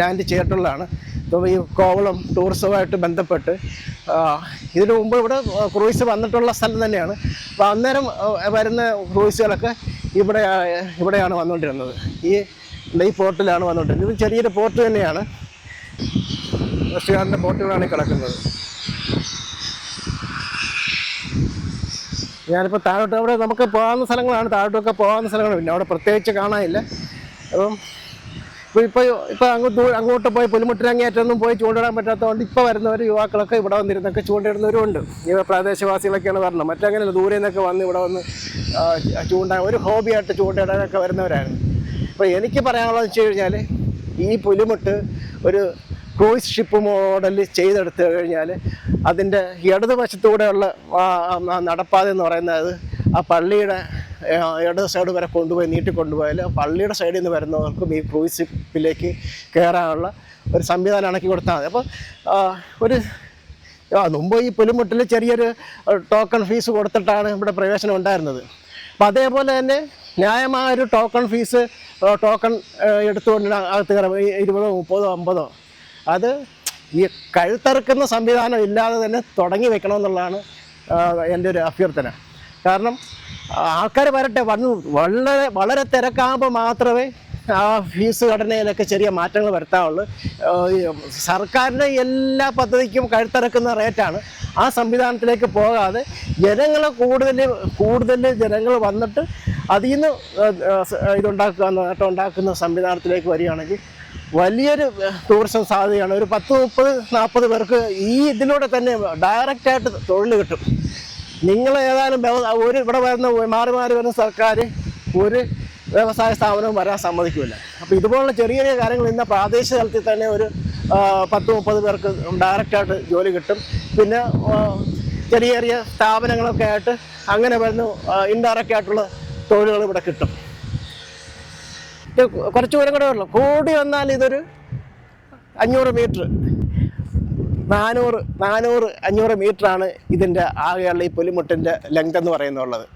ലാൻഡ് ചെയ്തിട്ടുള്ളതാണ്. ഇപ്പോൾ ഈ കോവളം ടൂറിസവുമായിട്ട് ബന്ധപ്പെട്ട് ഇതിനു മുമ്പ് ഇവിടെ ക്രൂയിസ് വന്നിട്ടുള്ള സ്ഥലം തന്നെയാണ്. അപ്പോൾ അന്നേരം വരുന്ന ക്രൂയിസുകളൊക്കെ ഇവിടെയാണ് വന്നുകൊണ്ടിരുന്നത്. ഈ പോർട്ടിലാണ് വന്നുകൊണ്ടിരുന്നത്. ഇത് ചെറിയൊരു പോർട്ട് തന്നെയാണ്. റഷ്യക്കാരൻ്റെ ബോട്ടുകളാണ് കിടക്കുന്നത്. ഞാനിപ്പോൾ താഴോട്ട് അവിടെ നമുക്ക് പോകാവുന്ന സ്ഥലങ്ങളാണ്, താഴോട്ടൊക്കെ പോകാവുന്ന സ്ഥലങ്ങൾ, പിന്നെ അവിടെ പ്രത്യേകിച്ച് കാണാനില്ല. അപ്പം ഇപ്പോൾ അങ്ങോട്ട് പോയി പുലിമുട്ടിനങ്ങേറ്റൊന്നും പോയി ചൂണ്ടിടാൻ പറ്റാത്തതുകൊണ്ട് ഇപ്പോൾ വരുന്നവർ യുവാക്കളൊക്കെ ഇവിടെ വന്നിരുന്നൊക്കെ ചൂണ്ടിടുന്നവരുമുണ്ട്. ഈ പ്രദേശവാസികളൊക്കെയാണ് പറഞ്ഞത്. മറ്റങ്ങനെയല്ല, ദൂരെ നിന്നൊക്കെ വന്ന് ഇവിടെ വന്ന് ഒരു ഹോബിയായിട്ട് ചൂണ്ടിടാനൊക്കെ വരുന്നവരായിരുന്നു. അപ്പോൾ എനിക്ക് പറയാനുള്ളതെന്ന് വെച്ച് കഴിഞ്ഞാൽ ഈ പുലിമുട്ട് ഒരു ക്രൂയിസ് ഷിപ്പ് മോഡൽ ചെയ്തെടുത്തു കഴിഞ്ഞാൽ അതിൻ്റെ ഇടതുവശത്തൂടെയുള്ള നടപ്പാത എന്ന് പറയുന്നത് ആ പള്ളിയുടെ ഇടത് സൈഡ് വരെ നീട്ടിക്കൊണ്ടുപോയാൽ പള്ളിയുടെ സൈഡിൽ നിന്ന് വരുന്നവർക്കും ഈ ക്രൂയിസ് ഷിപ്പിലേക്ക് കയറാനുള്ള ഒരു സംവിധാനം ഇണക്കി കൊടുത്താൽ മതി. അപ്പോൾ മുമ്പ് ഈ പുലിമുട്ടിൽ ചെറിയൊരു ടോക്കൺ ഫീസ് കൊടുത്തിട്ടാണ് ഇവിടെ പ്രവേശനം ഉണ്ടായിരുന്നത്. അപ്പം അതേപോലെ തന്നെ ന്യായമായൊരു ടോക്കൺ എടുത്തുകൊണ്ട് അകത്ത് കയറാം. 20, 30, 50 അത് ഈ കഴുത്തറുക്കുന്ന സംവിധാനം ഇല്ലാതെ തന്നെ തുടങ്ങി വെക്കണമെന്നുള്ളതാണ് എൻ്റെ ഒരു അഭ്യർത്ഥന. കാരണം ആൾക്കാർ വരട്ടെ, വളരെ തിരക്കാകുമ്പോൾ മാത്രമേ ആ ഫീസ് ഘടനയിലൊക്കെ ചെറിയ മാറ്റങ്ങൾ വരുത്താവുള്ളൂ. സർക്കാരിൻ്റെ എല്ലാ പദ്ധതിക്കും കഴുത്തറക്കുന്ന റേറ്റാണ്. ആ സംവിധാനത്തിലേക്ക് പോകാതെ കൂടുതൽ ജനങ്ങൾ വന്നിട്ട് അതിൽ നിന്ന് നേട്ടമുണ്ടാക്കുന്ന സംവിധാനത്തിലേക്ക് വരികയാണെങ്കിൽ വലിയൊരു ടൂറിസം സാധ്യതയാണ്. ഒരു 10, 30, 40 പേർക്ക് ഇതിലൂടെ തന്നെ ഡയറക്റ്റായിട്ട് തൊഴിൽ കിട്ടും. നിങ്ങൾ ഏതായാലും ഇവിടെ വരുന്ന മാറി വരുന്ന സർക്കാർ ഒരു വ്യവസായ സ്ഥാപനവും വരാൻ സമ്മതിക്കില്ല. അപ്പോൾ ഇതുപോലുള്ള ചെറിയ ചെറിയ കാര്യങ്ങൾ ഇന്ന് പ്രാദേശിക തലത്തിൽ തന്നെ ഒരു 10-30 പേർക്ക് ഡയറക്റ്റായിട്ട് ജോലി കിട്ടും. പിന്നെ ചെറിയ ചെറിയ സ്ഥാപനങ്ങളൊക്കെ ആയിട്ട് അങ്ങനെ വരുന്നു ഇൻഡയറക്റ്റ് ആയിട്ടുള്ള തൊഴിലുകൾ ഇവിടെ കിട്ടും. കുറച്ച് ദൂരം കൂടെ ഉള്ളു. കൂടി വന്നാൽ ഇതൊരു 500 മീറ്റർ, 400-500 മീറ്ററാണ് ഇതിൻ്റെ ആകെയുള്ള ഈ പുലിമുട്ടിൻ്റെ ലെങ്ത് എന്ന് പറയുന്നുള്ളത്.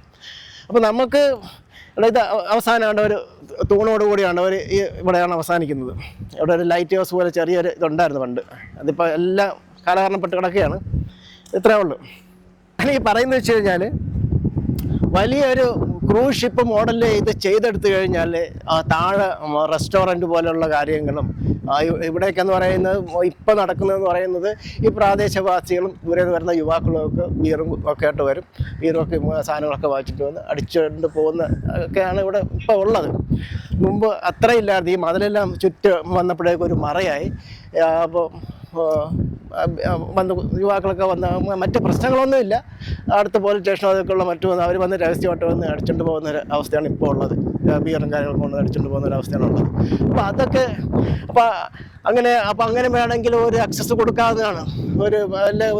അപ്പോൾ നമുക്ക് ഇത് അവസാനമാണ് ഒരു തൂണോട് കൂടിയാണ് അവർ ഇവിടെയാണ് അവസാനിക്കുന്നത്. ഇവിടെ ഒരു ലൈറ്റ് ഹൗസ് പോലെ ചെറിയൊരു ഇതുണ്ടായിരുന്നു പണ്ട്. അതിപ്പോൾ എല്ലാം കാലഹരണപ്പെട്ട് കിടക്കുകയാണ്. ഇത്രയേ ഉള്ളൂ. ഈ പറയുന്നത് വെച്ച് കഴിഞ്ഞാൽ വലിയൊരു ക്രൂസ് ഷിപ്പ് മോഡലിൽ ഇത് ചെയ്തെടുത്തു കഴിഞ്ഞാൽ താഴെ റെസ്റ്റോറൻറ്റ് പോലെയുള്ള കാര്യങ്ങളും ഇവിടേക്കെന്ന് പറയുന്നത് ഇപ്പോൾ നടക്കുന്നതെന്ന് പറയുന്നത് ഈ പ്രാദേശവാസികളും ദൂരെ വരുന്ന യുവാക്കളൊക്കെ ബീറും ഒക്കെ ആയിട്ട് വരും. ബീറുമൊക്കെ സാധനങ്ങളൊക്കെ വാങ്ങിച്ചിട്ട് വന്ന് അടിച്ചുകൊണ്ട് പോകുന്ന ഒക്കെയാണ് ഇവിടെ ഇപ്പോൾ ഉള്ളത്. മുമ്പ് അത്രയില്ലാതെ ഈ മതിലെല്ലാം ചുറ്റും വന്നപ്പോഴേക്കും ഒരു മറയായി. അപ്പോൾ വന്ന് യുവാക്കളൊക്കെ വന്ന് മറ്റ് പ്രശ്നങ്ങളൊന്നുമില്ല. അടുത്ത പോലീസ് സ്റ്റേഷനോ അതൊക്കെയുള്ള മറ്റു വന്ന് അവർ വന്ന് രഹസ്യമായിട്ട് വന്ന് അടിച്ചുകൊണ്ട് പോകുന്നൊരു അവസ്ഥയാണ് ഇപ്പോൾ ഉള്ളത്. ബിയറും കാര്യങ്ങളൊക്കെ കൊണ്ട് അടിച്ചുകൊണ്ട് പോകുന്നൊരു അവസ്ഥയാണ് ഉള്ളത്. അപ്പോൾ അതൊക്കെ അങ്ങനെ വേണമെങ്കിൽ ഒരു അക്സസ് കൊടുക്കാവുന്നതാണ്,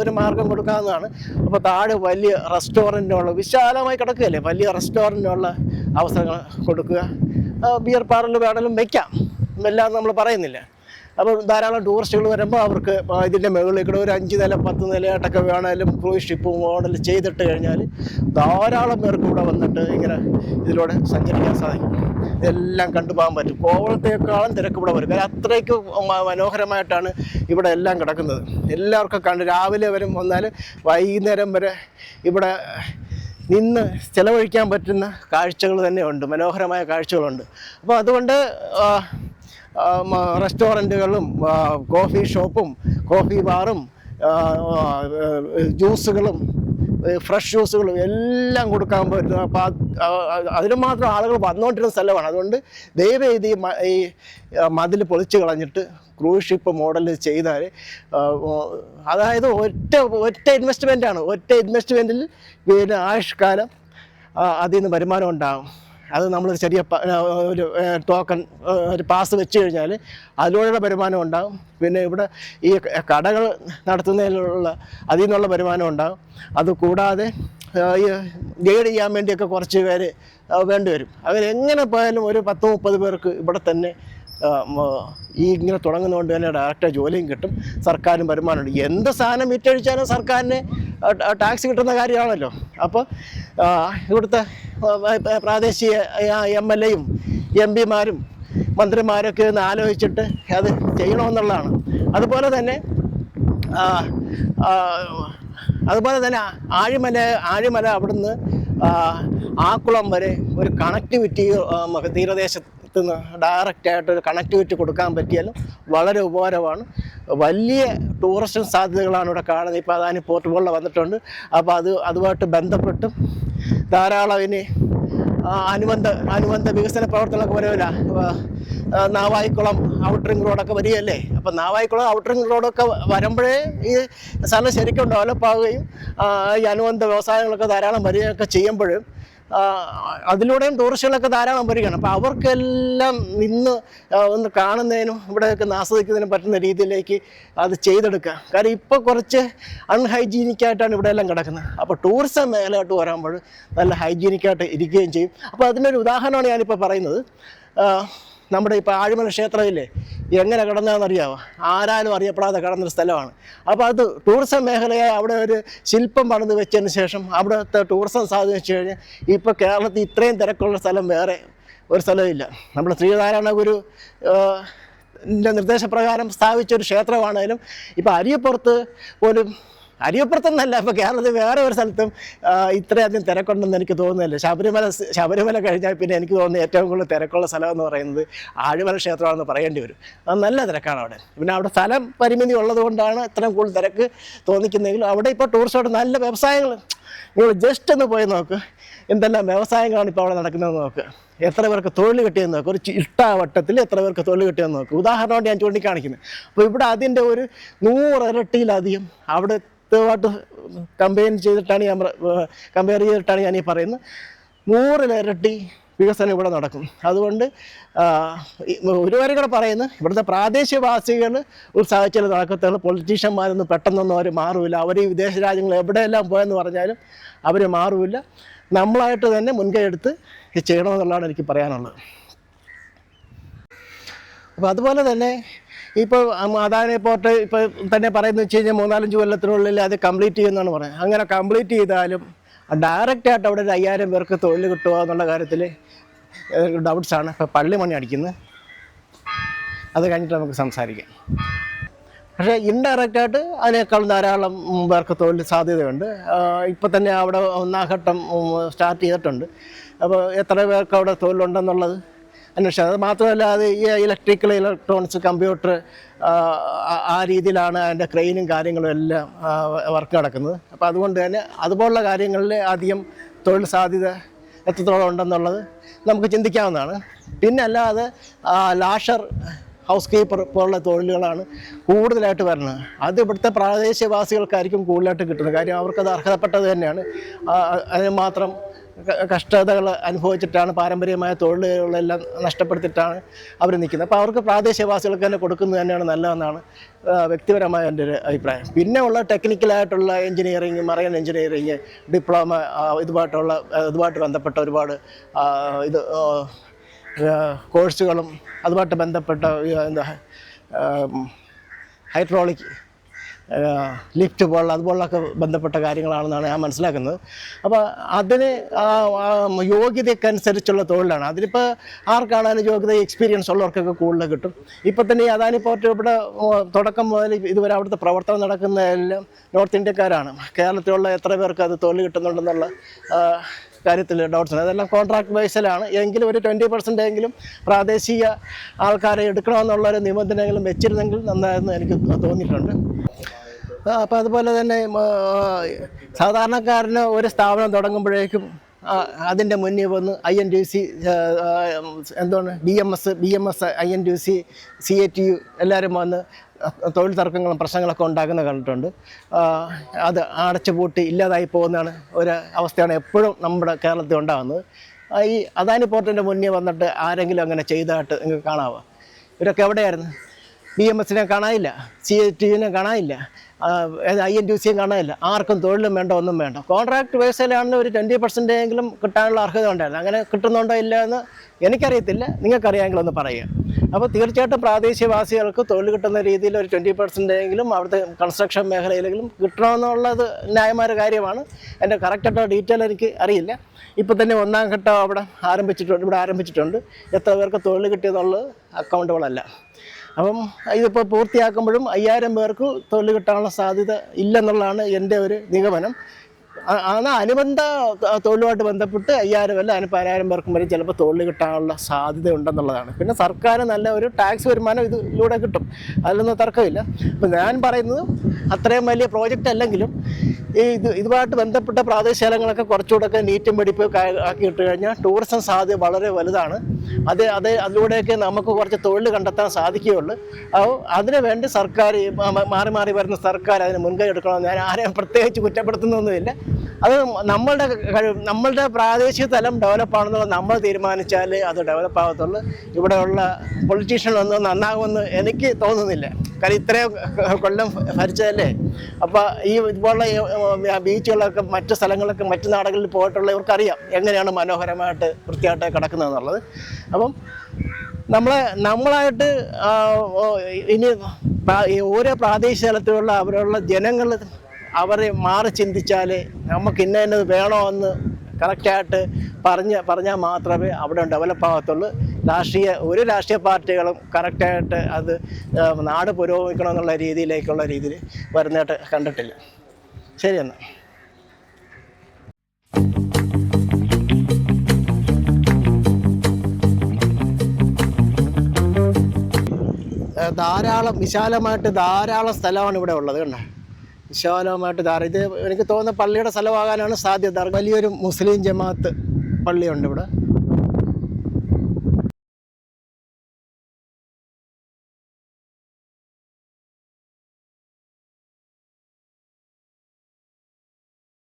ഒരു മാർഗം കൊടുക്കാവുന്നതാണ്. അപ്പോൾ താഴെ വലിയ റെസ്റ്റോറൻറ്റുള്ള വിശാലമായി കിടക്കുകയല്ലേ, വലിയ റെസ്റ്റോറൻറ്റിനുള്ള അവസരങ്ങൾ കൊടുക്കുക. ബിയർ പാർലർ വേണമെങ്കിലും വയ്ക്കാം, എല്ലാം നമ്മൾ പറയുന്നില്ല. അപ്പോൾ ധാരാളം ടൂറിസ്റ്റുകൾ വരുമ്പോൾ അവർക്ക് ഇതിൻ്റെ മുകളിലേക്കൂടെ ഒരു 5 നില 10 നിലയായിട്ടൊക്കെ വേണമെങ്കിലും ക്രൂസ് ഷിപ്പ് മോഡൽ ചെയ്തിട്ട് കഴിഞ്ഞാൽ ധാരാളം പേർക്ക് ഇവിടെ വന്നിട്ട് ഇങ്ങനെ ഇതിലൂടെ സഞ്ചരിക്കാൻ സാധിക്കും. ഇതെല്ലാം കണ്ടുപോകാൻ പറ്റും. കോവളത്തേക്കാളും തിരക്ക് ഇവിടെ വരും. കാരണം അത്രയ്ക്ക് മനോഹരമായിട്ടാണ് ഇവിടെ എല്ലാം കിടക്കുന്നത്. എല്ലാവർക്കും കണ്ട് രാവിലെ വരും വന്നാൽ വൈകുന്നേരം വരെ ഇവിടെ നിന്ന് ചിലവഴിക്കാൻ പറ്റുന്ന കാഴ്ചകൾ തന്നെയുണ്ട്, മനോഹരമായ കാഴ്ചകളുണ്ട്. അപ്പോൾ അതുകൊണ്ട് റെസ്റ്റോറൻറ്റുകളും കോഫി ഷോപ്പും കോഫി ബാറും ജ്യൂസുകളും ഫ്രഷ് ജ്യൂസുകളും എല്ലാം കൊടുക്കാൻ പറ്റും. അപ്പോൾ അതിന് മാത്രം ആളുകൾ വന്നുകൊണ്ടിരുന്ന സ്ഥലമാണ്. അതുകൊണ്ട് ദയവേദി ഈ മതിൽ പൊളിച്ച് കളഞ്ഞിട്ട് ക്രൂസ് ഷിപ്പ് മോഡൽ ചെയ്താൽ, അതായത് ഒറ്റ ഇൻവെസ്റ്റ്മെൻറ്റാണ്. ഒറ്റ ഇൻവെസ്റ്റ്മെൻറ്റിൽ പിന്നെ ആയുഷ്കാലം അതിൽ നിന്ന് വരുമാനം ഉണ്ടാകും. അത് നമ്മൾ ചെറിയ ഒരു ടോക്കൺ ഒരു പാസ് വെച്ച് കഴിഞ്ഞാൽ അതിലൂടെയുള്ള വരുമാനം ഉണ്ടാകും. പിന്നെ ഇവിടെ ഈ കടകൾ നടത്തുന്നതിലുള്ള അതിൽ നിന്നുള്ള വരുമാനം ഉണ്ടാകും. അതുകൂടാതെ ഈ ഗൈഡ് ചെയ്യാൻ വേണ്ടിയൊക്കെ കുറച്ച് പേര് വേണ്ടി വരും. അവരെങ്ങനെ പോയാലും ഒരു 10-30 പേർക്ക് ഇവിടെ തന്നെ ഈ ഇങ്ങനെ തുടങ്ങുന്നതുകൊണ്ട് തന്നെ ഡയറക്റ്റ് ജോലിയും കിട്ടും, സർക്കാരും വരുമാനമുണ്ട്. എന്ത് സാധനം വിറ്റഴിച്ചാലും സർക്കാരിന് ടാക്സ് കിട്ടുന്ന കാര്യമാണല്ലോ. അപ്പോൾ ഇവിടുത്തെ പ്രാദേശിക MLAയും MP-മാരും മന്ത്രിമാരൊക്കെ ഒന്ന് ആലോചിച്ചിട്ട് അത് ചെയ്യണമെന്നുള്ളതാണ്. അതുപോലെ തന്നെ ആഴിമല അവിടുന്ന് ആക്കുളം വരെ ഒരു കണക്ടിവിറ്റി തീരദേശത്ത് നിന്ന് ഡയറക്റ്റായിട്ടൊരു കണക്ടിവിറ്റി കൊടുക്കാൻ പറ്റിയാലും വളരെ ഉപകാരമാണ്. വലിയ ടൂറിസ്റ്റ് സാധ്യതകളാണ് ഇവിടെ കാണുന്നത്. ഇപ്പോൾ അദാനി പോർട്ട് പോലുള്ള വന്നിട്ടുണ്ട്. അപ്പോൾ അതുമായിട്ട് ബന്ധപ്പെട്ടും ധാരാളം ഇനി അനുബന്ധ വികസന പ്രവർത്തനങ്ങളൊക്കെ വരുമല്ല. നാവായിക്കുളം ഔട്ടറിംഗ് റോഡൊക്കെ വരികയല്ലേ. അപ്പം നാവായിക്കുളം ഔട്ടറിംഗ് റോഡൊക്കെ വരുമ്പോഴേ ഈ സ്ഥലം ശരിക്കും ഡെവലപ്പ് ആവുകയും ഈ അനുബന്ധ വ്യവസായങ്ങളൊക്കെ ധാരാളം വരികയൊക്കെ ചെയ്യുമ്പോഴും അതിലൂടെയും ടൂറിസ്റ്റുകളൊക്കെ ധാരാളം വരികയാണ്. അപ്പോൾ അവർക്കെല്ലാം ഒന്ന് കാണുന്നതിനും ഇവിടെയൊക്കെ ആസ്വദിക്കുന്നതിനും പറ്റുന്ന രീതിയിലേക്ക് അത് ചെയ്തെടുക്കുക. കാരണം ഇപ്പോൾ കുറച്ച് അൺഹൈജീനിക്കായിട്ടാണ് ഇവിടെ എല്ലാം കിടക്കുന്നത്. അപ്പോൾ ടൂറിസം മേഖലയായിട്ട് വരുമ്പോൾ നല്ല ഹൈജീനിക്കായിട്ട് ഇരിക്കുകയും ചെയ്യും. അപ്പോൾ അതിനൊരു ഉദാഹരണമാണ് ഞാനിപ്പോൾ പറയുന്നത്. നമ്മുടെ ഇപ്പോൾ ആഴിമല ക്ഷേത്രമില്ലേ, എങ്ങനെ കിടന്നതെന്നറിയാമോ? ആരാലും അറിയപ്പെടാതെ കിടന്നൊരു സ്ഥലമാണ്. അപ്പോൾ അത് ടൂറിസം മേഖലയായി അവിടെ ഒരു ശില്പം പണിത് വെച്ചതിന് ശേഷം അവിടുത്തെ ടൂറിസം സാധ്യത വെച്ച് കഴിഞ്ഞാൽ ഇപ്പോൾ കേരളത്തിൽ ഇത്രയും തിരക്കുള്ള സ്ഥലം വേറെ ഒരു സ്ഥലമില്ല. നമ്മുടെ ശ്രീനാരായണ ഗുരു നിർദ്ദേശപ്രകാരം സ്ഥാപിച്ചൊരു ക്ഷേത്രമാണെങ്കിലും ഇപ്പോൾ അരിയപ്പുറത്തൊന്നല്ല, ഇപ്പോൾ കേരളത്തിൽ വേറെ ഒരു സ്ഥലത്തും ഇത്രയധികം തിരക്കുണ്ടെന്ന് എനിക്ക് തോന്നുന്നില്ല. ശബരിമല കഴിഞ്ഞാൽ പിന്നെ എനിക്ക് തോന്നുന്നത് ഏറ്റവും കൂടുതൽ തിരക്കുള്ള സ്ഥലം എന്ന് പറയുന്നത് ആഴിമല ക്ഷേത്രമാണെന്ന് പറയേണ്ടി വരും. അത് നല്ല തിരക്കാണ് അവിടെ. പിന്നെ അവിടെ സ്ഥലം പരിമിതി ഉള്ളത് കൊണ്ടാണ് ഇത്രയും കൂടുതൽ തിരക്ക് തോന്നിക്കുന്നതെങ്കിലും അവിടെ ഇപ്പോൾ ടൂറിസ്റ്റോട് നല്ല വ്യവസായങ്ങൾ, നിങ്ങൾ ജസ്റ്റ് ഒന്ന് പോയി നോക്ക്, എന്തെല്ലാം വ്യവസായങ്ങളാണ് ഇപ്പോൾ അവിടെ നടക്കുന്നതെന്ന് നോക്ക്. എത്ര പേർക്ക് തൊഴിൽ കിട്ടിയെന്ന് നോക്കുക. ഒരു ഇഷ്ടാവട്ടത്തിൽ എത്ര പേർക്ക് തൊഴിൽ കിട്ടിയെന്ന് നോക്കുക. ഉദാഹരണമായിട്ട് ഞാൻ ചൂണ്ടിക്കാണിക്കുന്നത്. അപ്പോൾ ഇവിടെ അതിൻ്റെ ഒരു 100 ഇരട്ടിയിലധികം അവിടെ ായിട്ട് കമ്പയർ ചെയ്തിട്ടാണ് ഞാൻ ഈ പറയുന്നത്. 100 ഇരട്ടി വികസനം ഇവിടെ നടക്കും. അതുകൊണ്ട് ഒരു കാര്യം കൂടെ പറയുന്നു, ഇവിടുത്തെ പ്രാദേശികവാസികൾ ഉത്സാഹിച്ചാൽ നടക്കത്തുള്ളൂ. പൊളിറ്റീഷ്യന്മാരൊന്നും പെട്ടെന്നൊന്നും അവർ മാറില്ല. അവർ ഈ വിദേശ രാജ്യങ്ങൾ എവിടെയെല്ലാം പോയെന്ന് പറഞ്ഞാലും അവർ മാറില്ല. നമ്മളായിട്ട് തന്നെ മുൻകൈ എടുത്ത് ഇത് ചെയ്യണമെന്നുള്ളതാണ് എനിക്ക് പറയാനുള്ളത്. അപ്പോൾ അതുപോലെ തന്നെ ഇപ്പോൾ അദാനി പോർട്ട് ഇപ്പോൾ തന്നെ പറയുന്നത് വെച്ച് കഴിഞ്ഞാൽ 3-4 കൊല്ലത്തിനുള്ളിൽ അത് കംപ്ലീറ്റ് ചെയ്യുമെന്നാണ് പറയുന്നത്. അങ്ങനെ കംപ്ലീറ്റ് ചെയ്താലും ഡയറക്റ്റായിട്ട് അവിടെ ഒരു 5000 പേർക്ക് തൊഴിൽ കിട്ടുക എന്നുള്ള കാര്യത്തിൽ ഡൗട്ട്സാണ്. ഇപ്പോൾ പള്ളിമണി അടിക്കുന്നത്, അത് കഴിഞ്ഞിട്ട് നമുക്ക് സംസാരിക്കാം. പക്ഷേ ഇൻഡയറക്റ്റായിട്ട് അതിനേക്കാൾ ധാരാളം പേർക്ക് തൊഴിൽ സാധ്യതയുണ്ട്. ഇപ്പോൾ തന്നെ അവിടെ 1-ാം ഘട്ടം സ്റ്റാർട്ട് ചെയ്തിട്ടുണ്ട്. അപ്പോൾ എത്ര പേർക്ക് അവിടെ തൊഴിലുണ്ടെന്നുള്ളത് അന്വേഷിച്ചത്. അത് മാത്രമല്ല, അത് ഈ ഇലക്ട്രോണിക്സ്, കമ്പ്യൂട്ടർ ആ രീതിയിലാണ് അതിൻ്റെ ക്രെയിനും കാര്യങ്ങളും എല്ലാം വർക്ക് നടക്കുന്നത്. അപ്പോൾ അതുകൊണ്ട് തന്നെ അതുപോലുള്ള കാര്യങ്ങളിൽ അധികം തൊഴിൽ സാധ്യത എത്രത്തോളം ഉണ്ടെന്നുള്ളത് നമുക്ക് ചിന്തിക്കാവുന്നതാണ്. പിന്നെ അല്ലാതെ ലാഷർ, ഹൗസ് കീപ്പർ പോലുള്ള തൊഴിലുകളാണ് കൂടുതലായിട്ട് വരുന്നത്. അത് ഇവിടുത്തെ പ്രാദേശികവാസികൾക്കായിരിക്കും കൂടുതലായിട്ട് കിട്ടുന്നത്. കാര്യം അവർക്കത് അർഹതപ്പെട്ടത് തന്നെയാണ്. അതിന് മാത്രം കഷ്ടതകൾ അനുഭവിച്ചിട്ടാണ്, പാരമ്പര്യമായ തൊഴിലുകളെല്ലാം നഷ്ടപ്പെടുത്തിയിട്ടാണ് അവർ നിൽക്കുന്നത്. അപ്പോൾ അവർക്ക് പ്രാദേശികവാസികൾക്ക് തന്നെ കൊടുക്കുന്നത് തന്നെയാണ് നല്ലതെന്നാണ് വ്യക്തിപരമായ എൻ്റെ ഒരു അഭിപ്രായം. പിന്നെ ഉള്ള ടെക്നിക്കലായിട്ടുള്ള എൻജിനീയറിങ്, മറൈൻ എൻജിനീയറിങ്, ഡിപ്ലോമ, ഇതുമായിട്ട് ബന്ധപ്പെട്ട ഒരുപാട് കോഴ്സുകളും അതുമായിട്ട് ബന്ധപ്പെട്ട ഹൈഡ്രോളിക്, ലിഫ്റ്റ് അതുപോലൊക്കെ ബന്ധപ്പെട്ട കാര്യങ്ങളാണെന്നാണ് ഞാൻ മനസ്സിലാക്കുന്നത്. അപ്പോൾ അതിന് യോഗ്യതയ്ക്കനുസരിച്ചുള്ള തൊഴിലാണ്. അതിനിപ്പോൾ ആർക്കാണതിന് യോഗ്യത, എക്സ്പീരിയൻസ് ഉള്ളവർക്കൊക്കെ കൂടുതൽ കിട്ടും. ഇപ്പോൾ തന്നെ ഈ അദാനി പോർട്ട് ഇവിടെ തുടക്കം മുതൽ ഇതുവരെ അവിടുത്തെ പ്രവർത്തനം നടക്കുന്നതെല്ലാം നോർത്ത് ഇന്ത്യക്കാരാണ്. കേരളത്തിലുള്ള എത്ര പേർക്ക് അത് തൊഴിൽ കിട്ടുന്നുണ്ടെന്നുള്ള കാര്യത്തിൽ ഡൗട്ട്സ്. അതെല്ലാം കോൺട്രാക്ട് ബേസിലാണ്. എങ്കിലും ഒരു 20% എങ്കിലും പ്രാദേശിക ആൾക്കാരെ എടുക്കണമെന്നുള്ളൊരു നിബന്ധനകളും വെച്ചിരുന്നെങ്കിൽ നന്നായെന്ന് എനിക്ക് തോന്നിയിട്ടുണ്ട്. അപ്പോൾ അതുപോലെ തന്നെ സാധാരണക്കാരന് ഒരു സ്ഥാപനം തുടങ്ങുമ്പോഴേക്കും അതിൻ്റെ മുന്നിൽ വന്ന് INTUC, BMS, INTUC, CATU എല്ലാവരും വന്ന് തൊഴിൽ തർക്കങ്ങളും പ്രശ്നങ്ങളൊക്കെ ഉണ്ടാക്കുന്ന കണ്ടിട്ടുണ്ട്. അത് അടച്ചുപൂട്ടി ഇല്ലാതായി പോകുന്നതാണ് ഒരു അവസ്ഥയാണ് എപ്പോഴും നമ്മുടെ കേരളത്തിൽ ഉണ്ടാകുന്നത്. ഈ അദാനി പോർട്ടിൻ്റെ മുന്നിൽ വന്നിട്ട് ആരെങ്കിലും അങ്ങനെ ചെയ്തതായിട്ട് നിങ്ങൾക്ക് കാണാമോ? ഇവരൊക്കെ എവിടെയായിരുന്നു? BMS കാണാനില്ല, CATU കാണാനില്ല, INTUC കാണാനില്ല. ആർക്കും തൊഴിലും വേണ്ട, ഒന്നും വേണ്ട. കോൺട്രാക്ട് ബേസിലാണെങ്കിൽ ഒരു 20% എങ്കിലും കിട്ടാനുള്ള അർഹത ഉണ്ടായിരുന്നു. അങ്ങനെ കിട്ടുന്നുണ്ടോ ഇല്ല എന്ന് എനിക്കറിയത്തില്ല, നിങ്ങൾക്കറിയാമെങ്കിൽ ഒന്ന് പറയുക. അപ്പോൾ തീർച്ചയായിട്ടും പ്രാദേശികവാസികൾക്ക് തൊഴിൽ കിട്ടുന്ന രീതിയിൽ ഒരു 20% എങ്കിലും അവിടുത്തെ കൺസ്ട്രക്ഷൻ മേഖലയിലെങ്കിലും കിട്ടണമെന്നുള്ളത് ന്യായമായ കാര്യമാണ്. എൻ്റെ കറക്റ്റായിട്ടുള്ള ഡീറ്റെയിൽ എനിക്ക് അറിയില്ല. ഇപ്പോൾ തന്നെ 1-ാം ഘട്ടം ഇവിടെ ആരംഭിച്ചിട്ടുണ്ട്. എത്ര പേർക്ക് തൊഴിൽ കിട്ടിയെന്നുള്ളത് അക്കൗണ്ടബിളല്ല. അപ്പം ഇതിപ്പോൾ പൂർത്തിയാക്കുമ്പോഴും 5000 പേർക്ക് തൊഴിൽ കിട്ടാനുള്ള സാധ്യത ഇല്ലെന്നുള്ളതാണ് എൻ്റെ ഒരു നിഗമനം. അനുബന്ധ തൊഴിലുമായിട്ട് ബന്ധപ്പെട്ട് 5000 അല്ല 10,000 പേർക്കും വരെ ചിലപ്പോൾ തൊഴിൽ കിട്ടാനുള്ള സാധ്യത ഉണ്ടെന്നുള്ളതാണ്. പിന്നെ സർക്കാർ നല്ല ഒരു ടാക്സ് വരുമാനം ഇതിലൂടെ കിട്ടും, അതിലൊന്നും തർക്കമില്ല. അപ്പം ഞാൻ പറയുന്നത് അത്രയും വലിയ പ്രോജക്റ്റ് അല്ലെങ്കിലും ഇതുമായിട്ട് ബന്ധപ്പെട്ട പ്രാദേശിക സ്ഥലങ്ങളൊക്കെ കുറച്ചുകൂടെയൊക്കെ നീറ്റും വെടിപ്പ് ആക്കിയിട്ട് കഴിഞ്ഞാൽ ടൂറിസം സാധ്യത വളരെ വലുതാണ്. അതിലൂടെയൊക്കെ നമുക്ക് കുറച്ച് തൊഴിൽ കണ്ടെത്താൻ സാധിക്കുകയുള്ളൂ. അതിനു വേണ്ടി സർക്കാർ, മാറി വരുന്ന സർക്കാർ അതിന് മുൻകൈ എടുക്കണമെന്ന് ഞാൻ ആരെയും പ്രത്യേകിച്ച് കുറ്റപ്പെടുത്തുന്നൊന്നുമില്ല. അത് നമ്മളുടെ പ്രാദേശിക തലം ഡെവലപ്പാണെന്നുള്ളത് നമ്മൾ തീരുമാനിച്ചാൽ അത് ഡെവലപ്പ് ആകത്തുള്ളൂ. ഇവിടെയുള്ള പൊളിറ്റീഷ്യനൊന്നും നന്നാകുമെന്ന് എനിക്ക് തോന്നുന്നില്ല. കാര്യം ഇത്രയും കൊല്ലം ഭരിച്ചതല്ലേ. അപ്പോൾ ഇതുപോലുള്ള ബീച്ചുകളൊക്കെ മറ്റ് സ്ഥലങ്ങളൊക്കെ മറ്റ് നാടുകളിൽ പോയിട്ടുള്ളവർക്കറിയാം എങ്ങനെയാണ് മനോഹരമായിട്ട് വൃത്തിയായിട്ട് കിടക്കുന്നതെന്നുള്ളത്. അപ്പം നമ്മളായിട്ട് ഇനി ഓരോ പ്രാദേശിക തലത്തിലുള്ള അവരുള്ള ജനങ്ങൾ അവരെ മാറി ചിന്തിച്ചാൽ നമുക്ക് ഇന്നത് വേണമെന്ന് കറക്റ്റായിട്ട് പറഞ്ഞാൽ മാത്രമേ അവിടെ ഡെവലപ്പ് ആകത്തുള്ളൂ. ഒരു രാഷ്ട്രീയ പാർട്ടികളും കറക്റ്റായിട്ട് അത് നാട് പുരോഗമിക്കണമെന്നുള്ള രീതിയിൽ വരുന്നതായിട്ട് കണ്ടിട്ടില്ല. ശരി എന്നാൽ. വിശാലമായിട്ട് ധാരാളം സ്ഥലമാണ് ഇവിടെ ഉള്ളത്. കണ്ടോ, വിശാലമായിട്ട് ഇത് എനിക്ക് തോന്നുന്ന പള്ളിയുടെ സ്ഥലമാകാനാണ് സാധ്യത. വലിയൊരു മുസ്ലിം ജമാഅത്ത് പള്ളിയുണ്ട് ഇവിടെ.